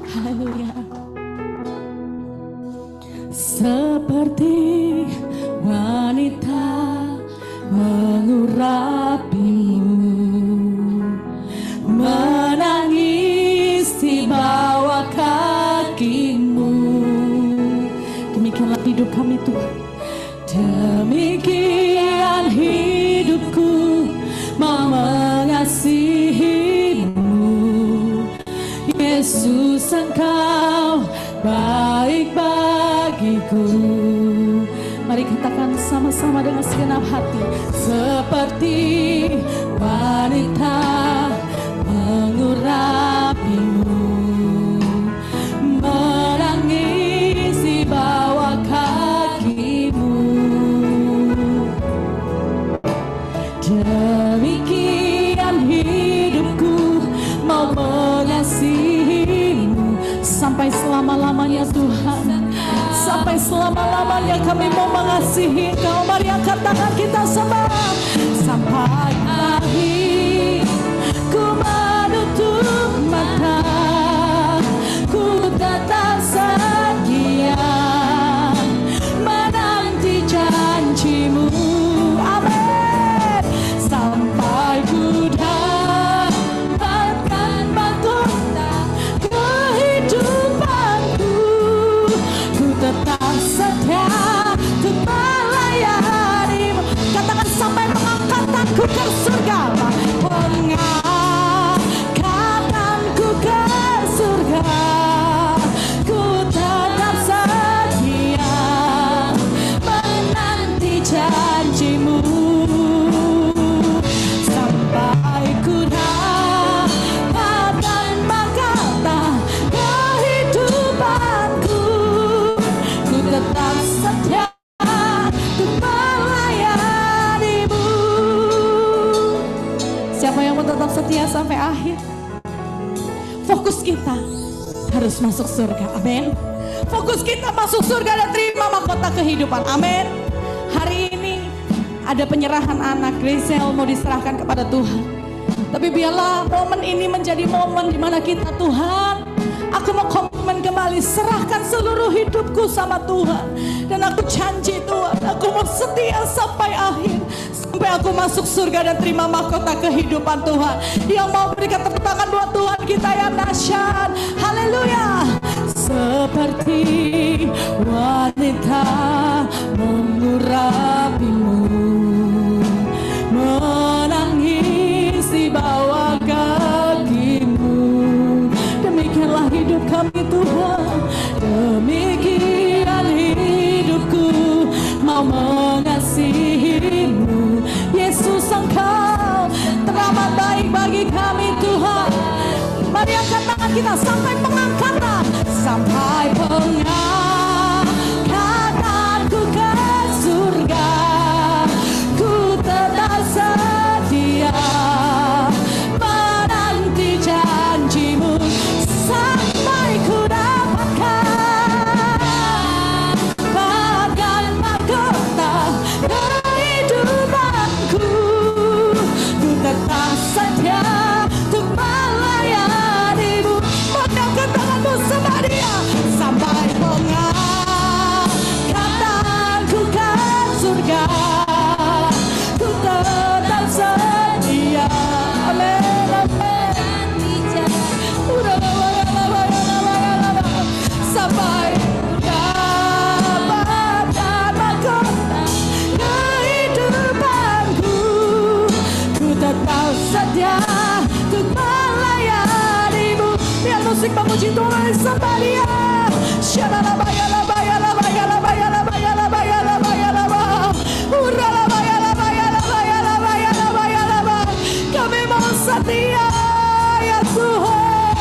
Haleluya. Seperti wanita mengurapimu, menangis di bawah kakimu. Demikianlah hidup kami Tuhan. Demikian hidupku mau mengasihimu. Yesus, Engkau baik bagiku. Mari katakan sama-sama dengan segenap hati. Seperti wanita mengurapimu, menangis di bawah kakimu. Demikian hidupku mau mengasihimu. Sampai selama-lamanya Tuhan, sampai selama-lamanya kami mau mengasihi Engkau. Mari angkat tangan kita semua. Sampai akhir ku menutup mata, ku tetap setia menanti janjimu. Amin. Sampai ku dapatkan mahkota kehidupanku, ku tetap setia untuk melayanimu. Katakan sampai mengangkatanku ke surga, mengangkatanku ke surga, ku tetap setia menanti janjimu. Sampai ku dapatkan mahkota kehidupanku, ku tetap setia untuk melayanimu. Siapa yang mau tetap setia sampai akhir? Fokus kita harus masuk surga, amin. Fokus kita masuk surga dan terima mahkota kehidupan, amin. Hari ini ada penyerahan anak, Grisel mau diserahkan kepada Tuhan. Tapi biarlah momen ini menjadi momen di mana kita, Tuhan, aku mau komitmen kembali, serahkan seluruh hidupku sama Tuhan. Dan aku janji Tuhan, aku mau setia sampai akhir, sampai aku masuk surga dan terima mahkota kehidupan Tuhan. Yang mau berikan tepuk tangan buat Tuhan kita yang dahsyat. Haleluya. Seperti wanita mengurapimu, menangis di bawah kakimu. Demikianlah hidup kami Tuhan. Demikian hidupku mau mengasihimu. Yesus, Engkau teramat baik bagi kami Tuhan. Mari angkat tangan kita sampai pengangkatan, sampai pengangkatanku ke surga, ku tetap setia menanti janjimu. Sampai ku dapatkan mahkota kehidupanku, ku tetap setia untuk melayanimu. Angkat tanganmu sama dia. Sampai pengangkatanku ke surga, ku tetap setia. Amin, amin. Sampai dapatkan mahkota kehidupanku, ku tetap setia untuk melayanimu. Biar musik memuji Tuhan sama dia. Kami mau setia ya Tuhan.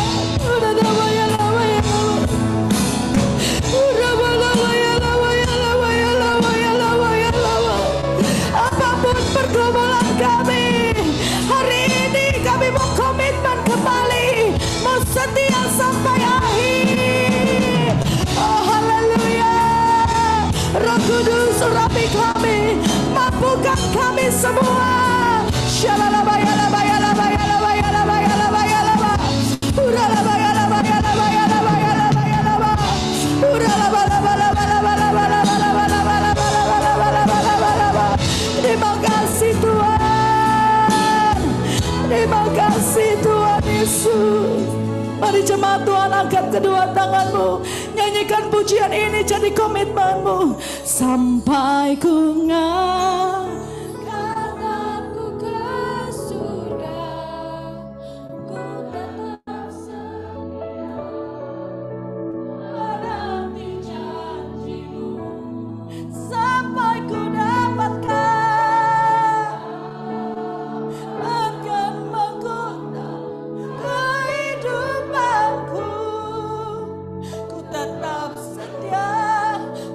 Apapun pergumulan kami, hari ini kami mau komitmen kembali, mau setia sampai akhir. Oh haleluya. Roh Kudus urapi kami, mampukan kami semua. Shalalabaya. Yesus. Mari jemaat Tuhan, angkat kedua tanganmu, nyanyikan pujian ini jadi komitmenmu. Sampai ku ngangkatku ke surga, ku tetap setia menanti janjimu. Sampai ku dapatkan mahkota kehidupanku, ku tetap setia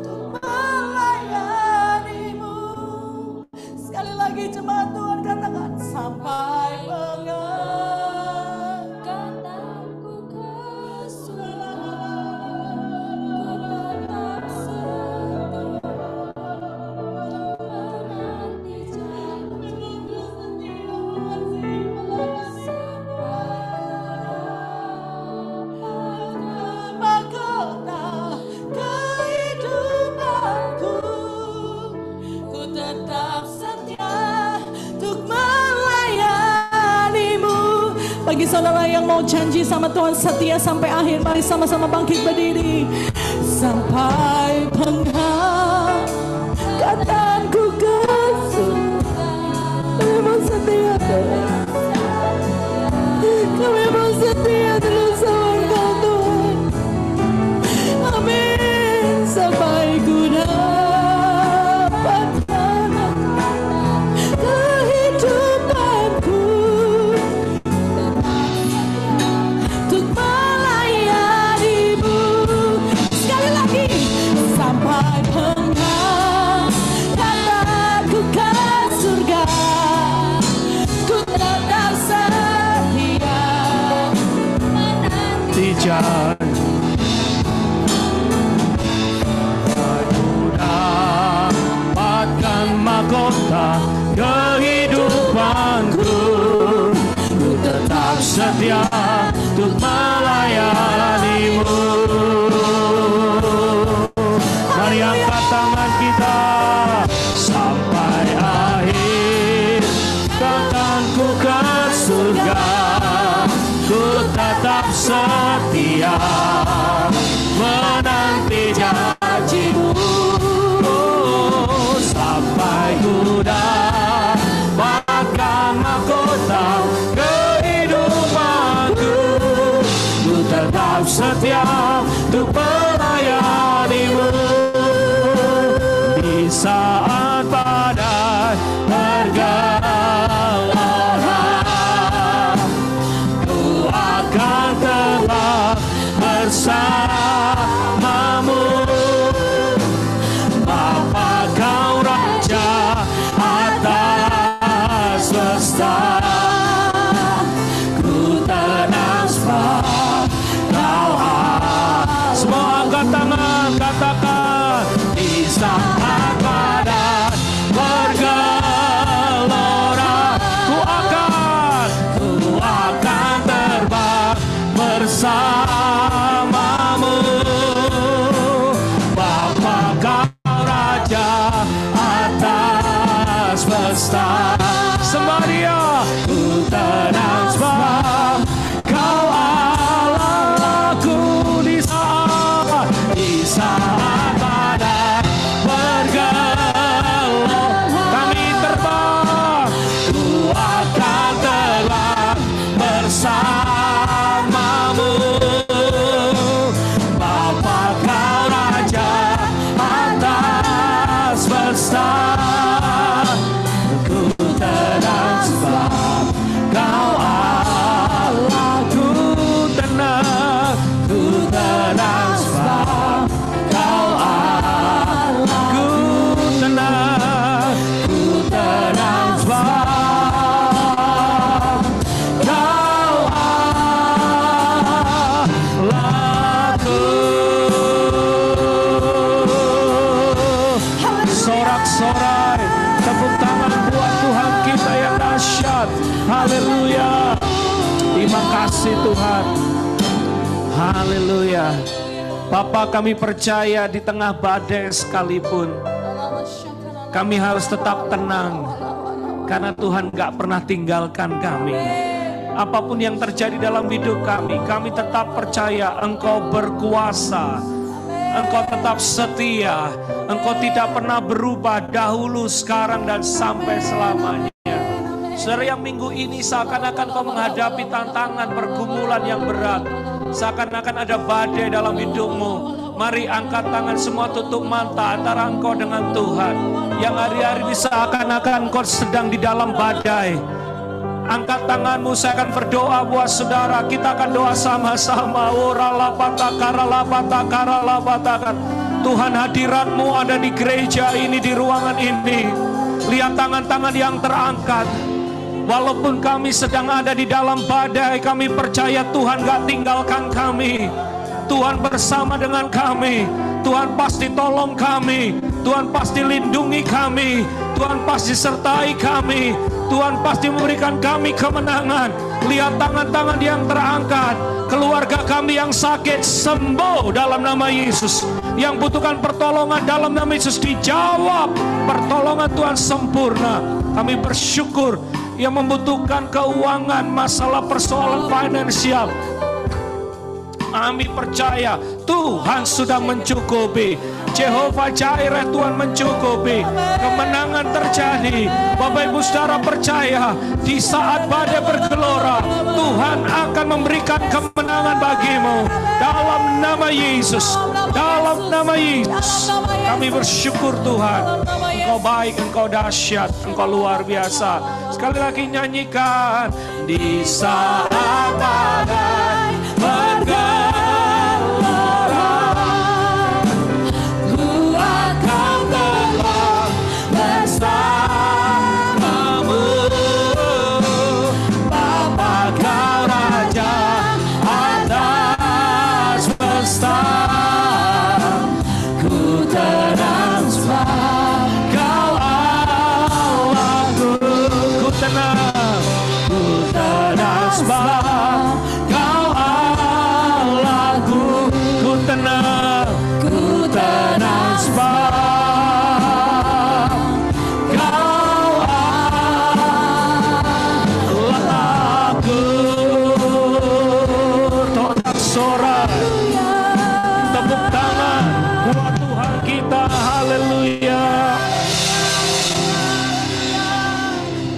untuk melayanimu. Sekali lagi jemaat Tuhan, katakan sampai mengangkatku ke surga, ku tetap setia menanti janjimu. Mahkota kehidupanku, ku tetap setia untuk melayanimu. Bagi saudara yang mau janji sama Tuhan setia sampai akhir, mari sama-sama bangkit berdiri. Sampai pengangkatanku ke surga, kami mau setia Tuhan. Kami mau setia terus sama Engkau Tuhan. Amin. Sampai ku dapatkan kehidupanku, untuk melayanimu. Sekali lagi, sampai pengangkatanku ke surga, ku tetap setia menanti janji. Dapatkan mahkota kehidupanku, ku tetap setia untuk melayanimu. Mari angkat tangan kita sampai akhir. Katakanku ke surga, ku tetap setia menanti janjimu. Sampai ku dapatkan mahkota kehidupanku, ku tetap setia untuk melayanimu. Di saat badai bergelora, ku akan tetap bersamamu. Bapa kau raja atas semesta, ku tenang sebab kau ada. Semua angkat tangan, katakan di saat badai bergelora, ku akan terbang bersamamu. Bapa kau raja atas semesta, sembah Dia, ku tenang sebab kau Allahku. Di saat badai bergelora, kami terbang, ku akan terbang bersamamu. Bapa kau raja atas semesta, ku tenang sebab kau Allahku. Tenang, ku tenang sebab kau Allahku. Tenang, ku tenang sebab kau Allahku. Sorak-sorai tepuk tangan buat Tuhan kita yang dahsyat. Haleluya. Terima kasih Tuhan. Haleluya. Bapa, kami percaya di tengah badai sekalipun kami harus tetap tenang, karena Tuhan gak pernah tinggalkan kami. Apapun yang terjadi dalam hidup kami tetap percaya Engkau berkuasa. Engkau tetap setia. Engkau tidak pernah berubah dahulu, sekarang, dan sampai selamanya. Saudara, yang minggu ini seakan-akan kau menghadapi tantangan pergumulan yang berat. Seakan-akan ada badai dalam hidupmu. Mari angkat tangan semua, tutup mata antara engkau dengan Tuhan. Yang hari-hari ini seakan-akan kau sedang di dalam badai. Angkat tanganmu, saya akan berdoa buat saudara. Kita akan doa sama-sama. Tuhan, hadirat-Mu ada di gereja ini, di ruangan ini. Lihat tangan-tangan yang terangkat. Walaupun kami sedang ada di dalam badai, kami percaya Tuhan gak tinggalkan kami. Tuhan bersama dengan kami. Tuhan pasti tolong kami. Tuhan pasti lindungi kami. Tuhan pasti sertai kami. Tuhan pasti memberikan kami kemenangan. Lihat tangan-tangan yang terangkat. Keluarga kami yang sakit sembuh dalam nama Yesus. Yang butuhkan pertolongan dalam nama Yesus dijawab. Pertolongan Tuhan sempurna. Kami bersyukur. Yang membutuhkan keuangan, masalah persoalan finansial, kami percaya Tuhan sudah mencukupi. Jehovah Jireh, Tuhan mencukupi. Kemenangan terjadi. Bapak Ibu Saudara percaya di saat badai bergelora, Tuhan akan memberikan kemenangan bagimu. Dalam nama Yesus. Dalam nama Yesus. Kami bersyukur Tuhan. Engkau baik, Engkau dahsyat, Engkau luar biasa. Sekali lagi nyanyikan. Di saat badai bergelora,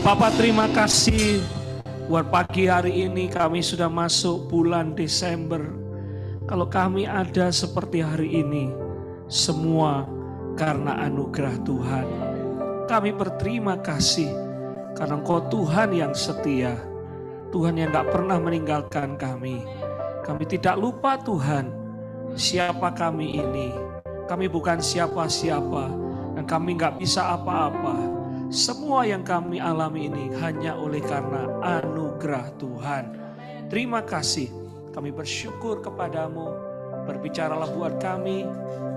Bapak, terima kasih buat pagi hari ini. Kami sudah masuk bulan Desember. Kalau kami ada seperti hari ini, semua karena anugerah Tuhan. Kami berterima kasih karena Engkau Tuhan yang setia, Tuhan yang gak pernah meninggalkan kami. Kami tidak lupa Tuhan, siapa kami ini. Kami bukan siapa-siapa dan kami gak bisa apa-apa. Semua yang kami alami ini hanya oleh karena anugerah Tuhan. Terima kasih. Kami bersyukur kepadamu. Berbicaralah buat kami.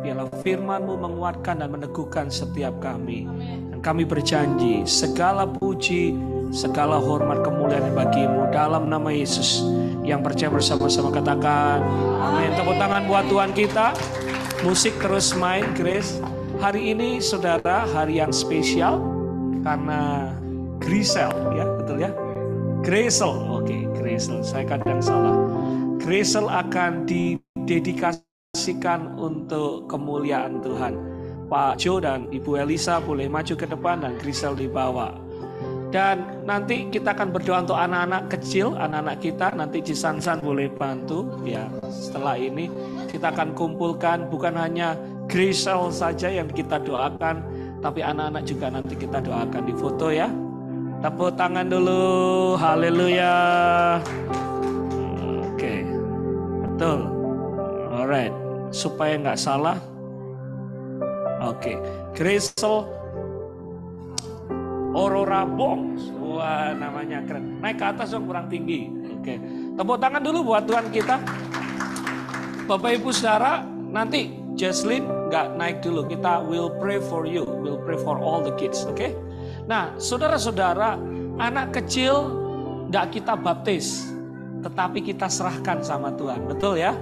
Biarlah firman-Mu menguatkan dan meneguhkan setiap kami. Dan kami berjanji segala puji, segala hormat kemuliaan bagi-Mu dalam nama Yesus. Yang percaya bersama-sama katakan amin. Tepuk tangan buat Tuhan kita. Musik terus main, Grace. Hari ini saudara, hari yang spesial. Karena Grisel, ya betul ya, Grisel, oke, Grisel, saya kadang salah. Grisel akan didedikasikan untuk kemuliaan Tuhan. Pak Jo dan Ibu Elisa boleh maju ke depan dan Grisel dibawa. Dan nanti kita akan berdoa untuk anak-anak kecil, anak-anak kita. Nanti Cisansan boleh bantu, ya. Setelah ini kita akan kumpulkan bukan hanya Grisel saja yang kita doakan, tapi anak-anak juga nanti kita doakan di foto ya. Tepuk tangan dulu. Haleluya. Oke. Betul. Alright. Supaya nggak salah. Oke. Grisel Aurora Bong. Wah, namanya keren. Naik ke atas dong, kurang tinggi. Oke. Tepuk tangan dulu buat Tuhan kita. Bapak Ibu Saudara, nanti Jesslyn nggak naik dulu, kita will pray for you, will pray for all the kids, oke? Nah, saudara-saudara, anak kecil nggak kita baptis, tetapi kita serahkan sama Tuhan, betul ya?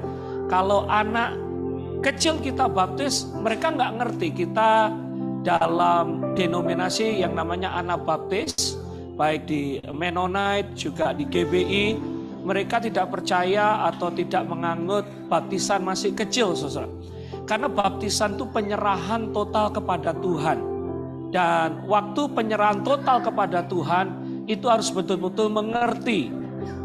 Kalau anak kecil kita baptis, mereka nggak ngerti kita dalam denominasi yang namanya anak baptis, baik di Mennonite juga di GBI, mereka tidak percaya atau tidak menganut baptisan masih kecil, saudara. Karena baptisan itu penyerahan total kepada Tuhan. Dan waktu penyerahan total kepada Tuhan itu harus betul-betul mengerti.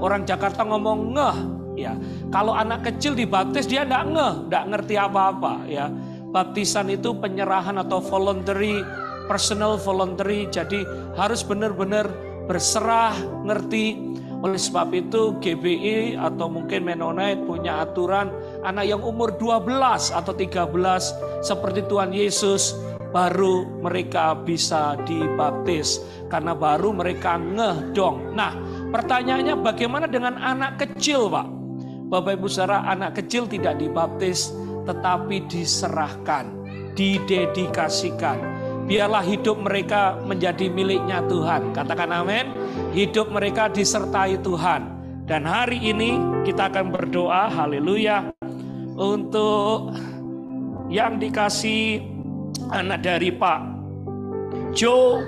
Orang Jakarta ngomong ngeh, ya. Kalau anak kecil dibaptis dia enggak ngeh, enggak ngerti apa-apa, ya. Baptisan itu penyerahan atau voluntary, personal voluntary, jadi harus benar-benar berserah, ngerti. Oleh sebab itu GBI atau mungkin Mennonite punya aturan anak yang umur 12 atau 13 seperti Tuhan Yesus baru mereka bisa dibaptis. Karena baru mereka ngeh dong. Nah, pertanyaannya bagaimana dengan anak kecil, Pak? Bapak Ibu Saudara, anak kecil tidak dibaptis tetapi diserahkan, didedikasikan. Biarlah hidup mereka menjadi miliknya Tuhan. Katakan amin. Hidup mereka disertai Tuhan. Dan hari ini kita akan berdoa, haleluya, untuk yang dikasih anak dari Pak Joe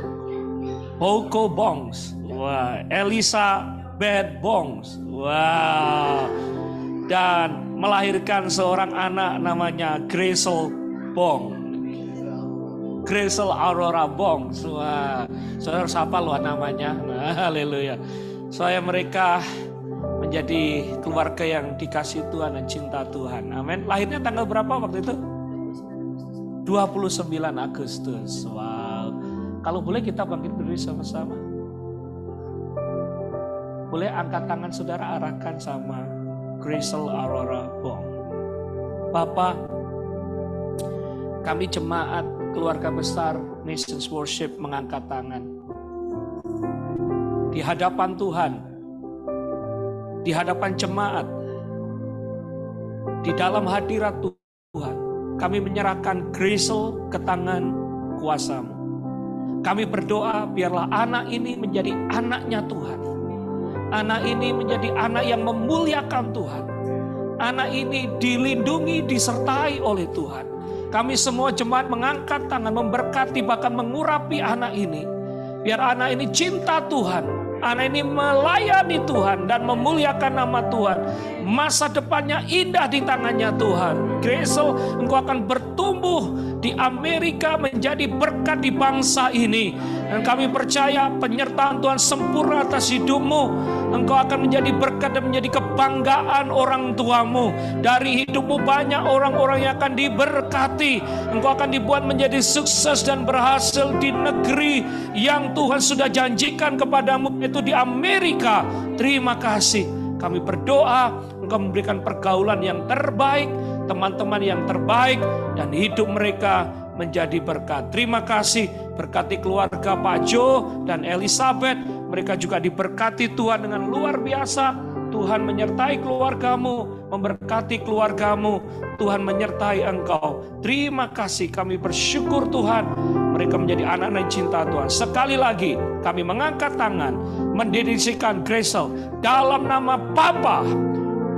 Boko Bongs. Wah, Elizabeth Bongs. Wah. Dan melahirkan seorang anak namanya Gracel Bong. Gracel Aurora Bong. Wah, saudara siapa loh namanya? Nah, haleluya. Supaya mereka menjadi keluarga yang dikasih Tuhan dan cinta Tuhan. Amin. Lahirnya tanggal berapa waktu itu? 29 Agustus. Wow. Kalau boleh kita bangkit berdiri sama-sama. Boleh angkat tangan saudara, arahkan sama Gracel Aurora Bong. Bapak, kami jemaat keluarga besar Nations Worship mengangkat tangan di hadapan Tuhan, di hadapan jemaat, di dalam hadirat Tuhan. Kami menyerahkan Gracel ke tangan kuasa-Mu. Kami berdoa biarlah anak ini menjadi anaknya Tuhan. Anak ini menjadi anak yang memuliakan Tuhan. Anak ini dilindungi, disertai oleh Tuhan. Kami semua jemaat mengangkat tangan, memberkati, bahkan mengurapi anak ini. Biar anak ini cinta Tuhan. Anak ini melayani Tuhan dan memuliakan nama Tuhan. Masa depannya indah di tangannya Tuhan. Gracel, engkau akan bertumbuh di Amerika menjadi berkat di bangsa ini. Dan kami percaya penyertaan Tuhan sempurna atas hidupmu. Engkau akan menjadi berkat dan menjadi kebanggaan orang tuamu. Dari hidupmu banyak orang-orang yang akan diberkati. Engkau akan dibuat menjadi sukses dan berhasil di negeri yang Tuhan sudah janjikan kepadamu, yaitu di Amerika. Terima kasih. Kami berdoa Engkau memberikan pergaulan yang terbaik, teman-teman yang terbaik, dan hidup mereka menjadi berkat. Terima kasih. Berkati keluarga Pak Jo dan Elizabeth. Mereka juga diberkati Tuhan dengan luar biasa. Tuhan menyertai keluargamu, memberkati keluargamu. Tuhan menyertai engkau. Terima kasih, kami bersyukur Tuhan. Mereka menjadi anak-anak cinta Tuhan. Sekali lagi kami mengangkat tangan, mendedikasikan Gracel dalam nama Bapa,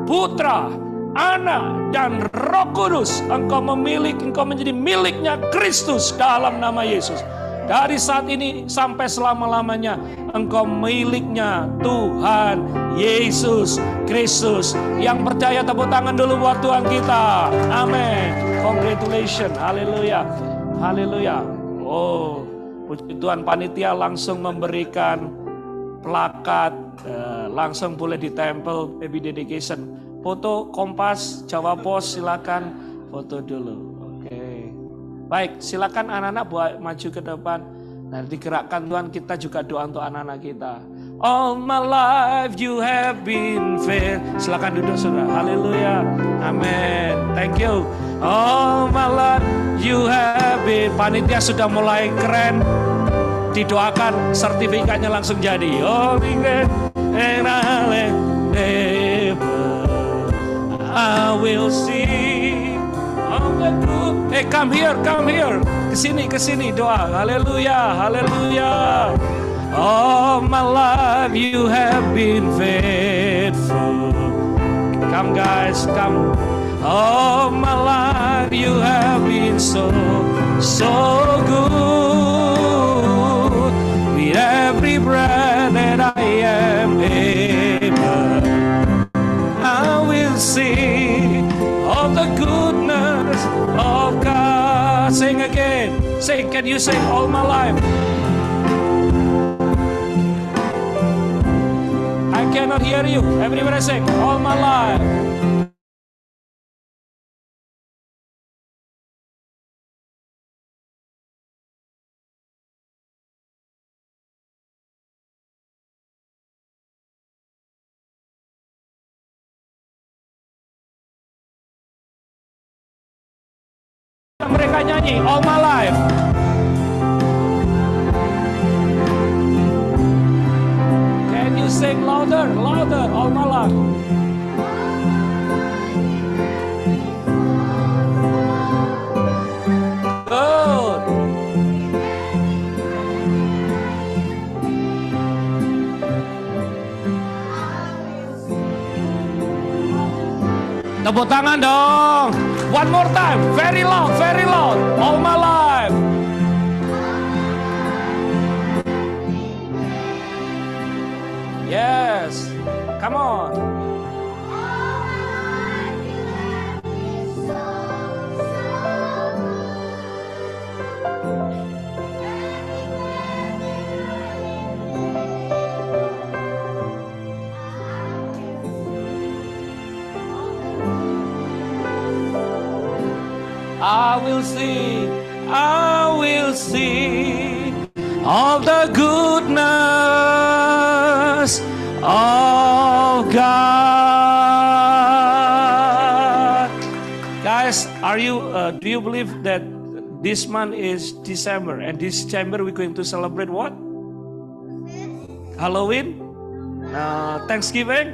Putra, Anak, dan Roh Kudus. Engkau menjadi miliknya Kristus dalam nama Yesus. Dari saat ini sampai selama-lamanya engkau miliknya Tuhan Yesus Kristus. Yang percaya tepuk tangan dulu buat Tuhan kita. Amin. Congratulations. Haleluya. Haleluya. Oh, puji Tuhan, panitia langsung memberikan plakat. Langsung boleh ditempel baby dedication. Foto Kompas, Jawa Pos, silakan foto dulu. Baik, silakan anak-anak buat maju ke depan. Nanti gerakkan Tuhan, kita juga doa untuk anak-anak kita. All my life you have been fair. Silakan duduk saudara. Haleluya. Amin. Thank you. All my life you have been. Panitia sudah mulai keren. Didoakan sertifikatnya langsung jadi. Oh, and I will see. Hey, come here. Kesini doa. Haleluya, haleluya. All my life you have been faithful. Come guys, come. All my life you have been so good. With every breath Can you sing all my life? I cannot hear you. Everybody sing all my life. Mereka nyanyi all my life. Can you sing louder, louder, all my life? Good. Tepuk tangan dong. One more time, very loud, all my life. Yes, come on. I will see all the goodness of God. Guys, do you believe that this month is December, and this December we're going to celebrate what? Halloween? Thanksgiving?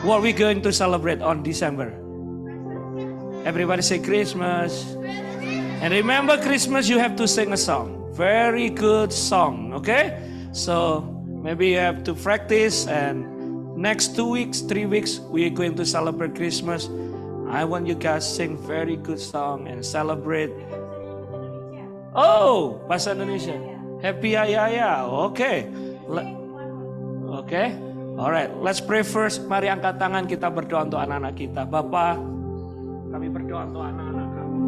What are we going to celebrate on December? Everybody say Christmas. And remember, Christmas you have to sing a song. Very good song, okay? So maybe you have to practice, and next 2 weeks, 3 weeks, we're going to celebrate Christmas. I want you guys sing very good song and celebrate. Oh, bahasa Indonesia. Happy Ayaya. Okay. Okay. Alright, let's pray first. Mari angkat tangan, kita berdoa untuk anak-anak kita. Bapak, kami berdoa untuk anak-anak kami.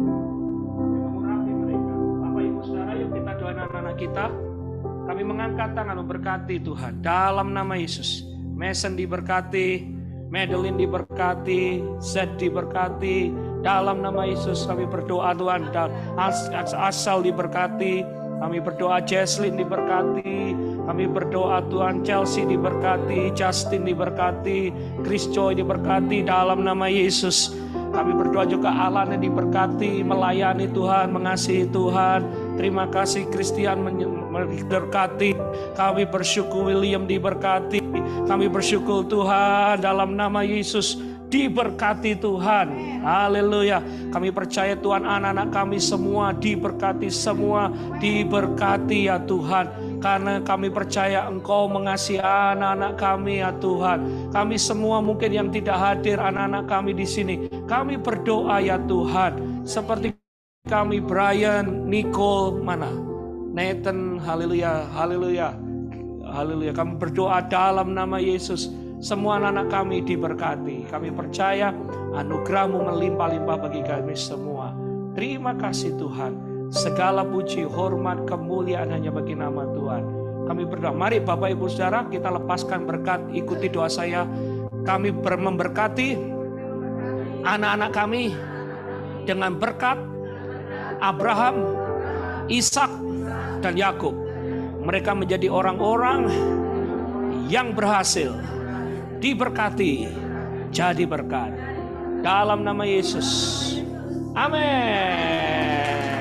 Memurahi mereka. Bapak, Ibu, Saudara, yuk kita doa anak-anak kita. Kami mengangkat tangan memberkati Tuhan. Dalam nama Yesus. Mason diberkati, Madeline diberkati, Zed diberkati. Dalam nama Yesus kami berdoa Tuhan. Dan Asal diberkati. Kami berdoa Jesslyn diberkati. Kami berdoa Tuhan Chelsea diberkati, Justin diberkati, Chris Joy diberkati dalam nama Yesus. Kami berdoa juga Alan diberkati, melayani Tuhan, mengasihi Tuhan. Terima kasih Christian diberkati. Kami bersyukur William diberkati. Kami bersyukur Tuhan dalam nama Yesus. Diberkati Tuhan, haleluya. Kami percaya Tuhan anak-anak kami semua diberkati, semua diberkati ya Tuhan. Karena kami percaya Engkau mengasihi anak-anak kami ya Tuhan. Kami semua mungkin yang tidak hadir, anak-anak kami di sini. Kami berdoa ya Tuhan. Seperti kami Brian, Nicole, mana? Nathan, haleluya, haleluya. Haleluya. Kami berdoa dalam nama Yesus. Semua anak-anak kami diberkati. Kami percaya anugerah-Mu melimpah-limpah bagi kami semua. Terima kasih Tuhan. Segala puji, hormat, kemuliaan hanya bagi nama Tuhan. Kami berdoa. Mari Bapak Ibu Saudara, kita lepaskan berkat. Ikuti doa saya. Kami memberkati anak-anak kami dengan berkat Abraham, Ishak, dan Yakub. Mereka menjadi orang-orang yang berhasil, diberkati, jadi berkat. Dalam nama Yesus. Amin.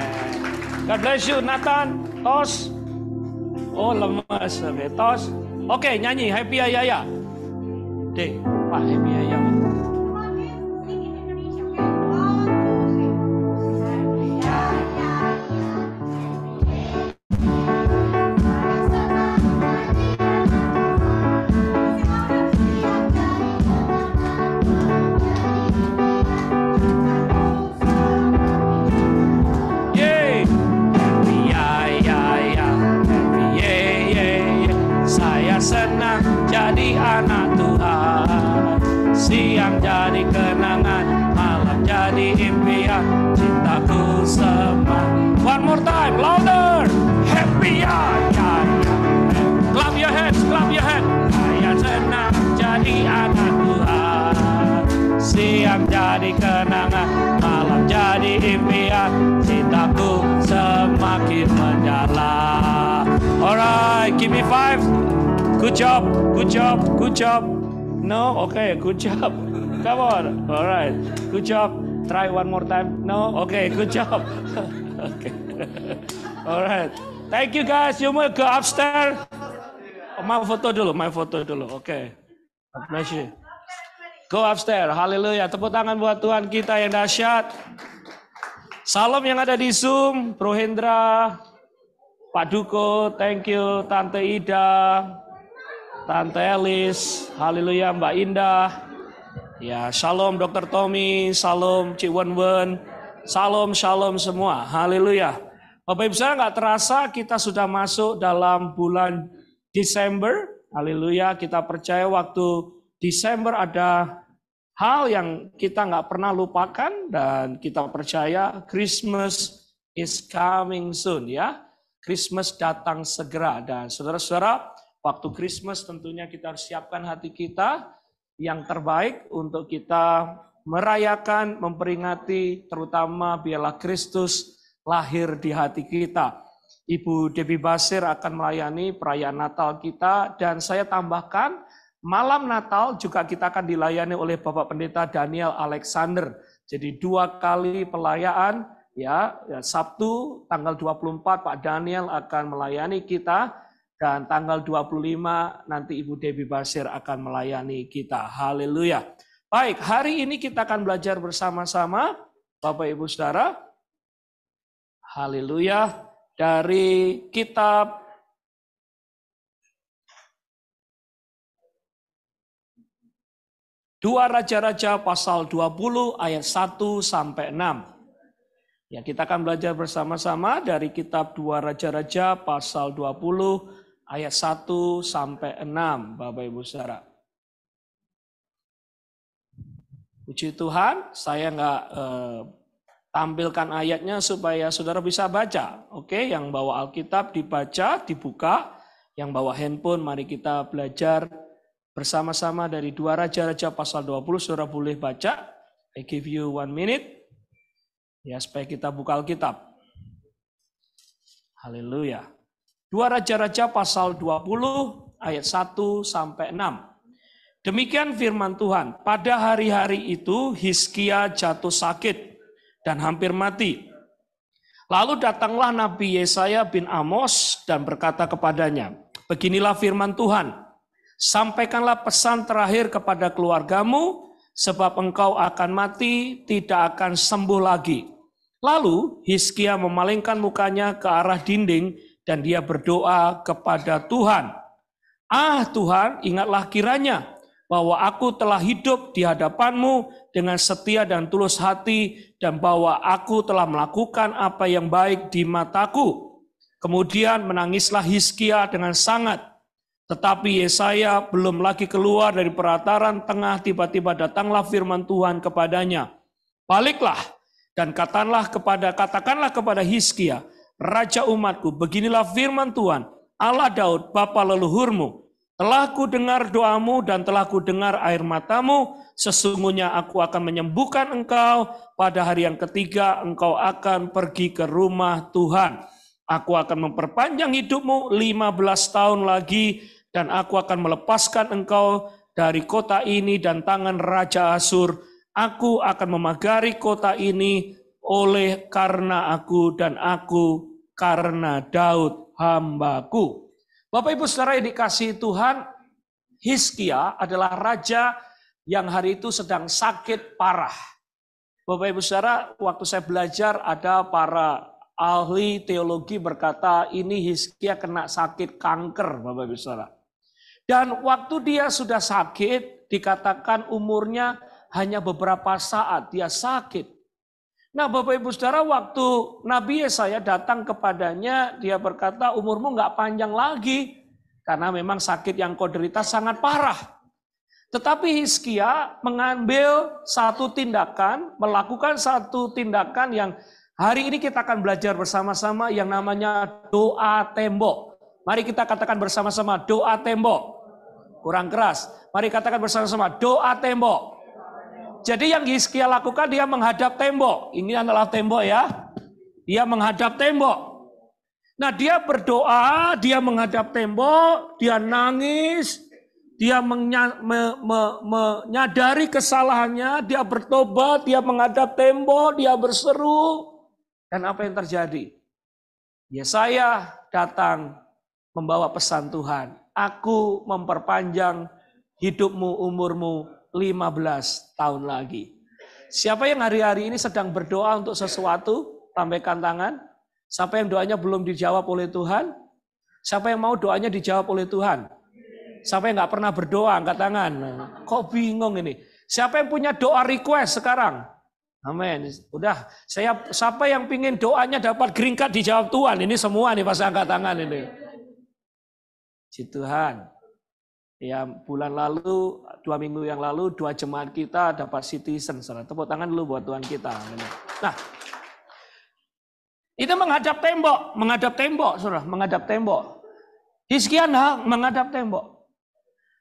God bless you, Nathan. Tos. Oh, lemas. Oke, tos. Oke, nyanyi Happy Ayaya. Dek, Pak Happy Ayaya. Alright, give me 5. Good job, good job, good job. No, okay, good job. Come on. Alright, good job. Try one more time. No, okay, good job. Okay. Alright. Thank you guys. You mau go upstairs. Mau foto dulu. Oke. Bless you. Go upstairs. Haleluya. Tepuk tangan buat Tuhan kita yang dahsyat. Salam yang ada di Zoom, Bro Hendra, Pak Duko, thank you, Tante Ida, Tante Elis, haleluya, Mbak Indah. Ya, shalom Dr. Tommy, shalom Cik Wen, shalom semua, haleluya. Bapak Ibu saudara, nggak terasa kita sudah masuk dalam bulan Desember, haleluya. Kita percaya waktu Desember ada hal yang kita nggak pernah lupakan dan kita percaya Christmas is coming soon ya. Christmas datang segera dan saudara-saudara, waktu Christmas tentunya kita harus siapkan hati kita yang terbaik untuk kita merayakan, memperingati terutama biarlah Kristus lahir di hati kita. Ibu Debbie Basir akan melayani perayaan Natal kita dan saya tambahkan malam Natal juga kita akan dilayani oleh Bapak Pendeta Daniel Alexander. Jadi 2 kali pelayaan ya, Sabtu tanggal 24 Pak Daniel akan melayani kita dan tanggal 25 nanti Ibu Debbie Basir akan melayani kita. Haleluya. Baik, hari ini kita akan belajar bersama-sama Bapak Ibu Saudara. Haleluya. Dari kitab 2 Raja-Raja pasal 20 ayat 1 sampai 6. Ya, kita akan belajar bersama-sama dari kitab 2 Raja-Raja pasal 20 ayat 1 sampai 6, Bapak Ibu Saudara. Puji Tuhan, saya nggak tampilkan ayatnya supaya saudara bisa baca. Oke, yang bawa Alkitab dibaca, dibuka. Yang bawa handphone, mari kita belajar bersama-sama dari 2 Raja-Raja pasal 20, saudara boleh baca. I give you 1 minute. Ya, supaya kita buka Alkitab. Haleluya. 2 Raja-Raja pasal 20 ayat 1 sampai 6. Demikian firman Tuhan. Pada hari-hari itu Hizkia jatuh sakit dan hampir mati. Lalu datanglah Nabi Yesaya bin Amos dan berkata kepadanya, beginilah firman Tuhan. Sampaikanlah pesan terakhir kepada keluargamu, sebab engkau akan mati, tidak akan sembuh lagi. Lalu Hizkia memalingkan mukanya ke arah dinding dan dia berdoa kepada Tuhan. Ah Tuhan, ingatlah kiranya bahwa aku telah hidup di hadapanmu dengan setia dan tulus hati dan bahwa aku telah melakukan apa yang baik di mataku. Kemudian menangislah Hizkia dengan sangat. Tetapi Yesaya belum lagi keluar dari perataran tengah, tiba-tiba datanglah firman Tuhan kepadanya. Baliklah dan katakanlah kepada Hizkia, raja umatku, beginilah firman Tuhan, Allah Daud, bapa leluhurmu. Telah ku dengar doamu dan telah ku dengar air matamu, sesungguhnya aku akan menyembuhkan engkau, pada hari yang ketiga engkau akan pergi ke rumah Tuhan. Aku akan memperpanjang hidupmu 15 tahun lagi, dan aku akan melepaskan engkau dari kota ini dan tangan Raja Asyur. Aku akan memagari kota ini oleh karena aku dan aku karena Daud hambaku. Bapak Ibu Saudara yang dikasihi Tuhan, Hizkia adalah raja yang hari itu sedang sakit parah. Bapak Ibu Saudara, waktu saya belajar ada para ahli teologi berkata ini Hizkia kena sakit kanker, Bapak Ibu Saudara. Dan waktu dia sudah sakit, dikatakan umurnya hanya beberapa saat dia sakit. Nah Bapak Ibu Saudara, waktu Nabi Yesaya datang kepadanya, dia berkata umurmu nggak panjang lagi. Karena memang sakit yang kau derita sangat parah. Tetapi Hizkia mengambil satu tindakan, melakukan satu tindakan yang hari ini kita akan belajar bersama-sama yang namanya doa tembok. Mari kita katakan bersama-sama doa tembok. Kurang keras. Mari katakan bersama-sama doa tembok. Jadi yang Hizkia lakukan dia menghadap tembok. Ini adalah tembok ya. Dia menghadap tembok. Nah, dia berdoa, dia menghadap tembok, dia nangis, dia menyadari kesalahannya, dia bertobat, dia menghadap tembok, dia berseru. Dan apa yang terjadi? Yesaya datang membawa pesan Tuhan. Aku memperpanjang hidupmu, umurmu 15 tahun lagi. Siapa yang hari-hari ini sedang berdoa untuk sesuatu? Lambaikan tangan. Siapa yang doanya belum dijawab oleh Tuhan? Siapa yang mau doanya dijawab oleh Tuhan? Siapa yang nggak pernah berdoa? Angkat tangan. Kok bingung ini? Siapa yang punya doa request sekarang? Amin. Udah, siapa yang pingin doanya dapat green card dijawab Tuhan? Ini semua nih pas angkat tangan ini. Si Tuhan. Ya, bulan lalu, 2 minggu yang lalu, 2 jemaat kita dapat citizen. Tepuk tangan dulu buat Tuhan kita. Nah, itu menghadap tembok, saudara, menghadap tembok. Hizkia menghadap tembok.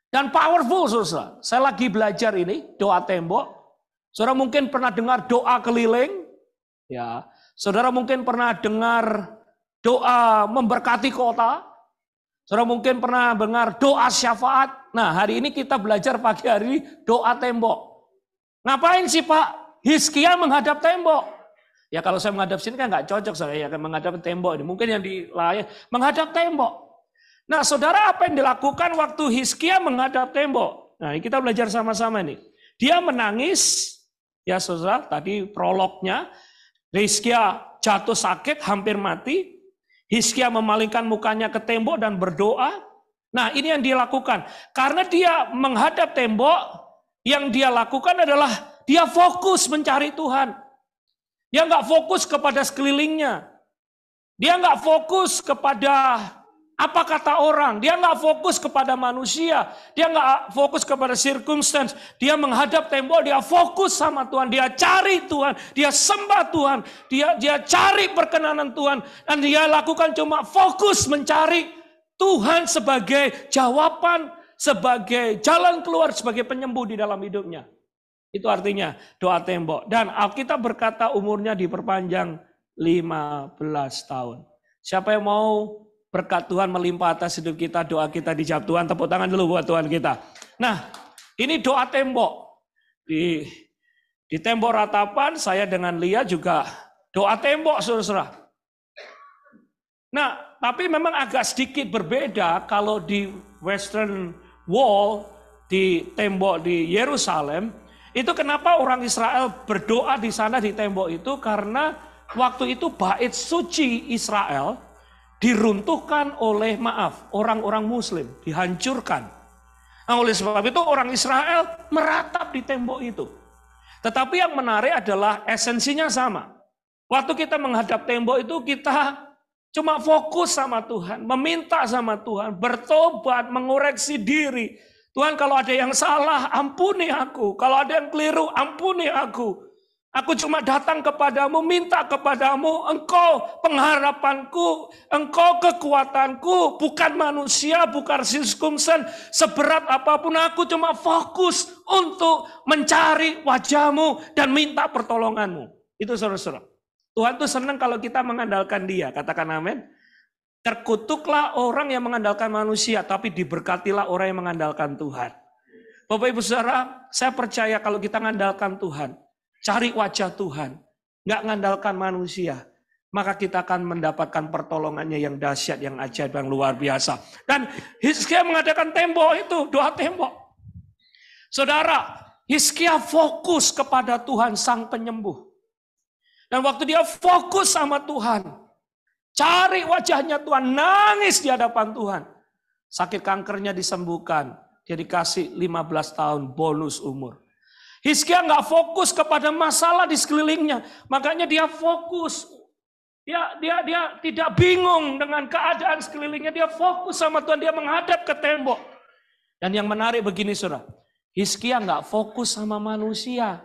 Dan powerful, saudara. Saya lagi belajar ini, doa tembok. Saudara mungkin pernah dengar doa keliling, ya. Saudara mungkin pernah dengar doa memberkati kota. Saudara mungkin pernah dengar doa syafaat. Nah, hari ini kita belajar pagi hari ini doa tembok. Ngapain sih Pak? Hizkia menghadap tembok. Ya kalau saya menghadap sini kan nggak cocok saya akan menghadap tembok ini. Mungkin yang di layar menghadap tembok. Nah, saudara apa yang dilakukan waktu Hizkia menghadap tembok? Nah, kita belajar sama-sama nih. Dia menangis. Ya saudara, tadi prolognya, Hizkia jatuh sakit, hampir mati. Hizkia memalingkan mukanya ke tembok dan berdoa. Nah ini yang dia lakukan. Karena dia menghadap tembok, yang dia lakukan adalah dia fokus mencari Tuhan. Dia nggak fokus kepada sekelilingnya. Dia nggak fokus kepada apa kata orang, dia nggak fokus kepada manusia, dia nggak fokus kepada circumstance, dia menghadap tembok, dia fokus sama Tuhan, dia cari Tuhan, dia sembah Tuhan, dia cari perkenanan Tuhan, dan dia lakukan cuma fokus mencari Tuhan sebagai jawaban, sebagai jalan keluar, sebagai penyembuh di dalam hidupnya. Itu artinya doa tembok. Dan Alkitab berkata umurnya diperpanjang 15 tahun. Siapa yang mau berkat Tuhan melimpah atas hidup kita, doa kita dijawab Tuhan. Tepuk tangan dulu buat Tuhan kita. Nah, ini doa tembok. Di tembok ratapan, saya dengan Lia juga doa tembok, saudara. Nah, tapi memang agak sedikit berbeda kalau di Western Wall, di tembok di Yerusalem, itu kenapa orang Israel berdoa di sana di tembok itu, karena waktu itu bait suci Israel diruntuhkan oleh orang-orang Muslim, dihancurkan. Nah, oleh sebab itu orang Israel meratap di tembok itu. Tetapi yang menarik adalah esensinya sama. Waktu kita menghadap tembok itu kita cuma fokus sama Tuhan, meminta sama Tuhan, bertobat, mengoreksi diri. Tuhan kalau ada yang salah, ampuni aku. Kalau ada yang keliru, ampuni aku. Aku cuma datang kepadamu, minta kepadamu, engkau pengharapanku, engkau kekuatanku, bukan manusia, bukan circumstance, seberat apapun aku cuma fokus untuk mencari wajahmu dan minta pertolonganmu. Itu saudara-saudara. Tuhan tuh senang kalau kita mengandalkan dia, katakan amin. Terkutuklah orang yang mengandalkan manusia, tapi diberkatilah orang yang mengandalkan Tuhan. Bapak Ibu Saudara, saya percaya kalau kita mengandalkan Tuhan, cari wajah Tuhan, nggak ngandalkan manusia, maka kita akan mendapatkan pertolongannya yang dahsyat, yang ajaib, yang luar biasa. Dan Hizkia mengadakan tembok itu, doa tembok. Saudara, Hizkia fokus kepada Tuhan sang penyembuh. Dan waktu dia fokus sama Tuhan, cari wajahnya Tuhan, nangis di hadapan Tuhan. Sakit kankernya disembuhkan, dia dikasih 15 tahun bonus umur. Hizkia nggak fokus kepada masalah di sekelilingnya, makanya dia fokus. Dia tidak bingung dengan keadaan sekelilingnya, dia fokus sama Tuhan, dia menghadap ke tembok. Dan yang menarik begini saudara, Hizkia nggak fokus sama manusia.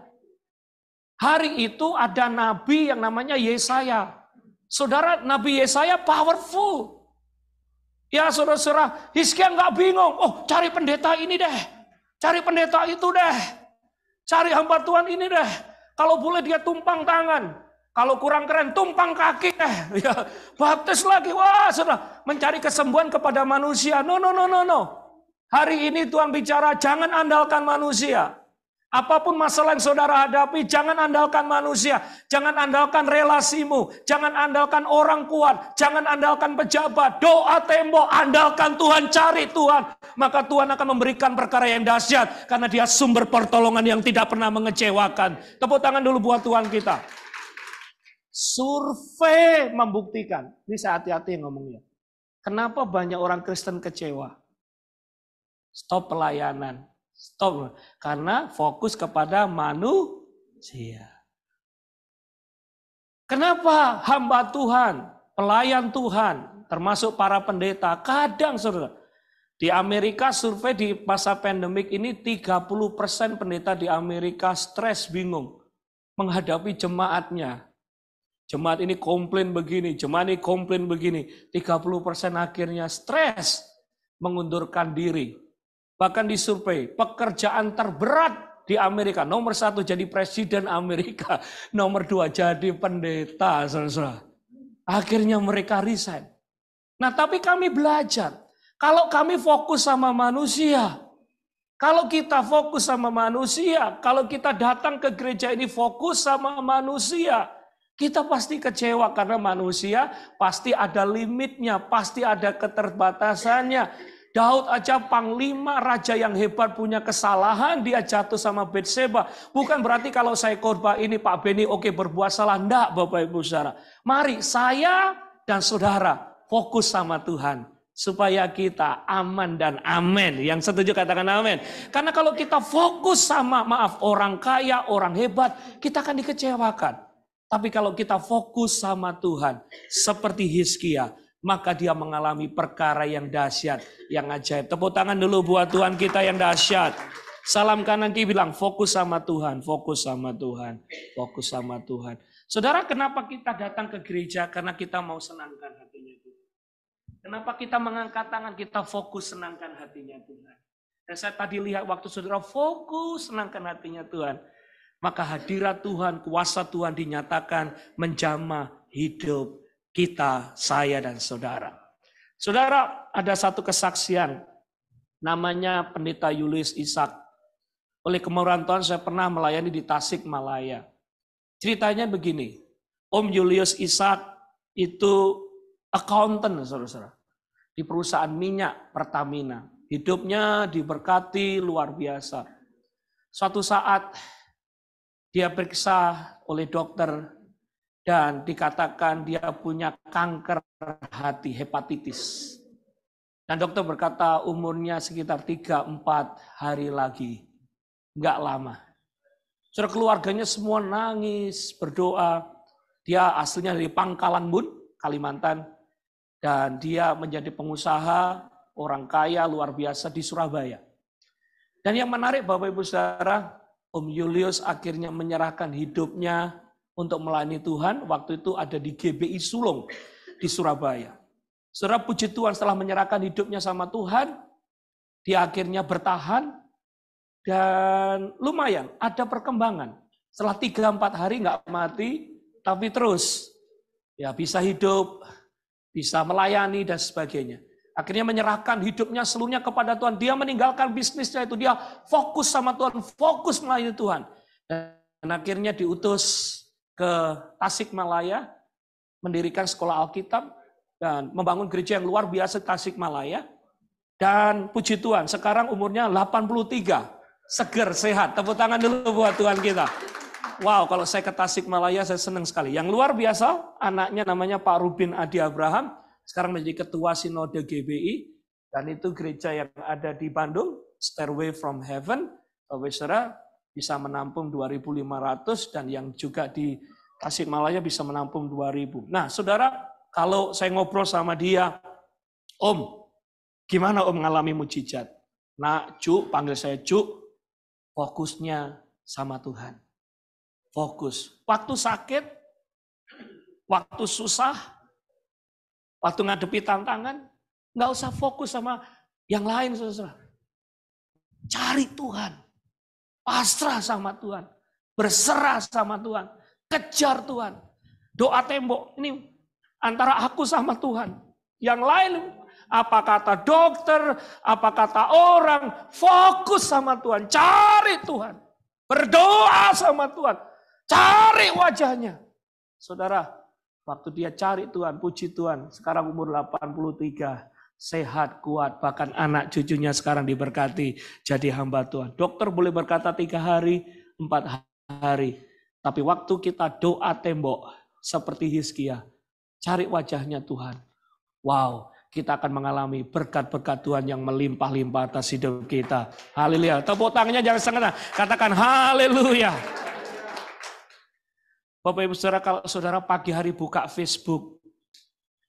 Hari itu ada nabi yang namanya Yesaya. Saudara, Nabi Yesaya powerful. Ya saudara-saudara, Hizkia nggak bingung, oh cari pendeta ini deh, cari pendeta itu deh. Cari hamba Tuhan ini deh. Kalau boleh dia tumpang tangan. Kalau kurang keren, tumpang kaki, ya, baptis lagi. Wah, saudara, mencari kesembuhan kepada manusia. No. Hari ini Tuhan bicara, jangan andalkan manusia. Apapun masalah yang saudara hadapi, jangan andalkan manusia. Jangan andalkan relasimu. Jangan andalkan orang kuat. Jangan andalkan pejabat. Doa tembok, andalkan Tuhan, cari Tuhan. Maka Tuhan akan memberikan perkara yang dahsyat. Karena dia sumber pertolongan yang tidak pernah mengecewakan. Tepuk tangan dulu buat Tuhan kita. Survei membuktikan. Ini saya hati-hati ngomongnya. Kenapa banyak orang Kristen kecewa? Stop pelayanan. Stop. Karena fokus kepada manusia. Kenapa hamba Tuhan, pelayan Tuhan, termasuk para pendeta, kadang saudara, di Amerika survei di masa pandemik ini 30% pendeta di Amerika stres, bingung menghadapi jemaatnya. Jemaat ini komplain begini, jemaat ini komplain begini. 30% akhirnya stres, mengundurkan diri. Bahkan di survei, pekerjaan terberat di Amerika. Nomor 1 jadi presiden Amerika. Nomor 2 jadi pendeta. Saudara. Akhirnya mereka resign. Nah tapi kami belajar. Kalau kami fokus sama manusia. Kalau kita fokus sama manusia. Kalau kita datang ke gereja ini fokus sama manusia. Kita pasti kecewa karena manusia pasti ada limitnya, pasti ada keterbatasannya. Daud aja panglima raja yang hebat punya kesalahan, dia jatuh sama Batseba. Bukan berarti kalau saya khotbah ini Pak Beni oke berbuat salah. Enggak Bapak Ibu Saudara. Mari saya dan saudara fokus sama Tuhan. Supaya kita aman dan amin. Yang setuju katakan amin. Karena kalau kita fokus sama orang kaya, orang hebat, kita akan dikecewakan. Tapi kalau kita fokus sama Tuhan, seperti Hizkia, maka dia mengalami perkara yang dahsyat, yang ajaib. Tepuk tangan dulu buat Tuhan kita yang dahsyat. Salam kanan kiri bilang, fokus sama Tuhan, fokus sama Tuhan, fokus sama Tuhan. Saudara, kenapa kita datang ke gereja? Karena kita mau senangkan hatinya Tuhan. Kenapa kita mengangkat tangan? Kita fokus senangkan hatinya Tuhan. Dan saya tadi lihat waktu saudara fokus senangkan hatinya Tuhan. Maka hadirat Tuhan, kuasa Tuhan dinyatakan menjamah hidup kita, saya dan saudara. Saudara, ada satu kesaksian namanya Pendeta Julius Ishak. Oleh kemurahan Tuhan saya pernah melayani di Tasikmalaya. Ceritanya begini, Om Julius Ishak itu accountant, saudara-saudara, di perusahaan minyak Pertamina. Hidupnya diberkati luar biasa. Suatu saat dia periksa oleh dokter dan dikatakan dia punya kanker hati, hepatitis. Dan dokter berkata umurnya sekitar 3-4 hari lagi. Enggak lama. Saudara, keluarganya semua nangis, berdoa. Dia aslinya dari Pangkalan Bun, Kalimantan. Dan dia menjadi pengusaha, orang kaya luar biasa di Surabaya. Dan yang menarik Bapak Ibu Saudara, Om Julius akhirnya menyerahkan hidupnya untuk melayani Tuhan. Waktu itu ada di GBI Sulung di Surabaya. Saudara, puji Tuhan setelah menyerahkan hidupnya sama Tuhan, dia akhirnya bertahan dan lumayan ada perkembangan. Setelah 3-4 hari nggak mati, tapi terus ya bisa hidup, bisa melayani dan sebagainya. Akhirnya menyerahkan hidupnya seluruhnya kepada Tuhan. Dia meninggalkan bisnisnya itu. Dia fokus sama Tuhan. Fokus melayani Tuhan. Dan akhirnya diutus ke Tasikmalaya. Mendirikan sekolah Alkitab. Dan membangun gereja yang luar biasa Tasikmalaya. Dan puji Tuhan. Sekarang umurnya 83. Seger, sehat. Tepuk tangan dulu buat Tuhan kita. Wow, kalau saya ke Tasikmalaya saya senang sekali. Yang luar biasa anaknya namanya Pak Rubin Adi Abraham. Sekarang menjadi ketua sinode GBI, dan itu gereja yang ada di Bandung, Stairway from Heaven, saudara bisa menampung 2.500, dan yang juga di Tasikmalaya bisa menampung 2.000. Nah saudara, kalau saya ngobrol sama dia, Om, gimana Om mengalami mujizat? Nah Cuk, panggil saya Cuk, fokusnya sama Tuhan. Fokus. Waktu sakit, waktu susah, waktu ngadepi tantangan, nggak usah fokus sama yang lain, saudara. Cari Tuhan, pasrah sama Tuhan, berserah sama Tuhan, kejar Tuhan. Doa tembok ini antara aku sama Tuhan. Yang lain apa kata dokter, apa kata orang, fokus sama Tuhan, cari Tuhan. Berdoa sama Tuhan, cari wajahnya. Saudara, waktu dia cari Tuhan, puji Tuhan, sekarang umur 83, sehat, kuat, bahkan anak cucunya sekarang diberkati jadi hamba Tuhan. Dokter boleh berkata 3 hari, 4 hari. Tapi waktu kita doa tembok seperti Hizkia, cari wajahnya Tuhan. Wow, kita akan mengalami berkat-berkat Tuhan yang melimpah-limpah atas hidup kita. Haleluya. Tepuk tangannya jangan setengah. Katakan haleluya. Bapak Ibu Saudara, kalau saudara pagi hari buka Facebook,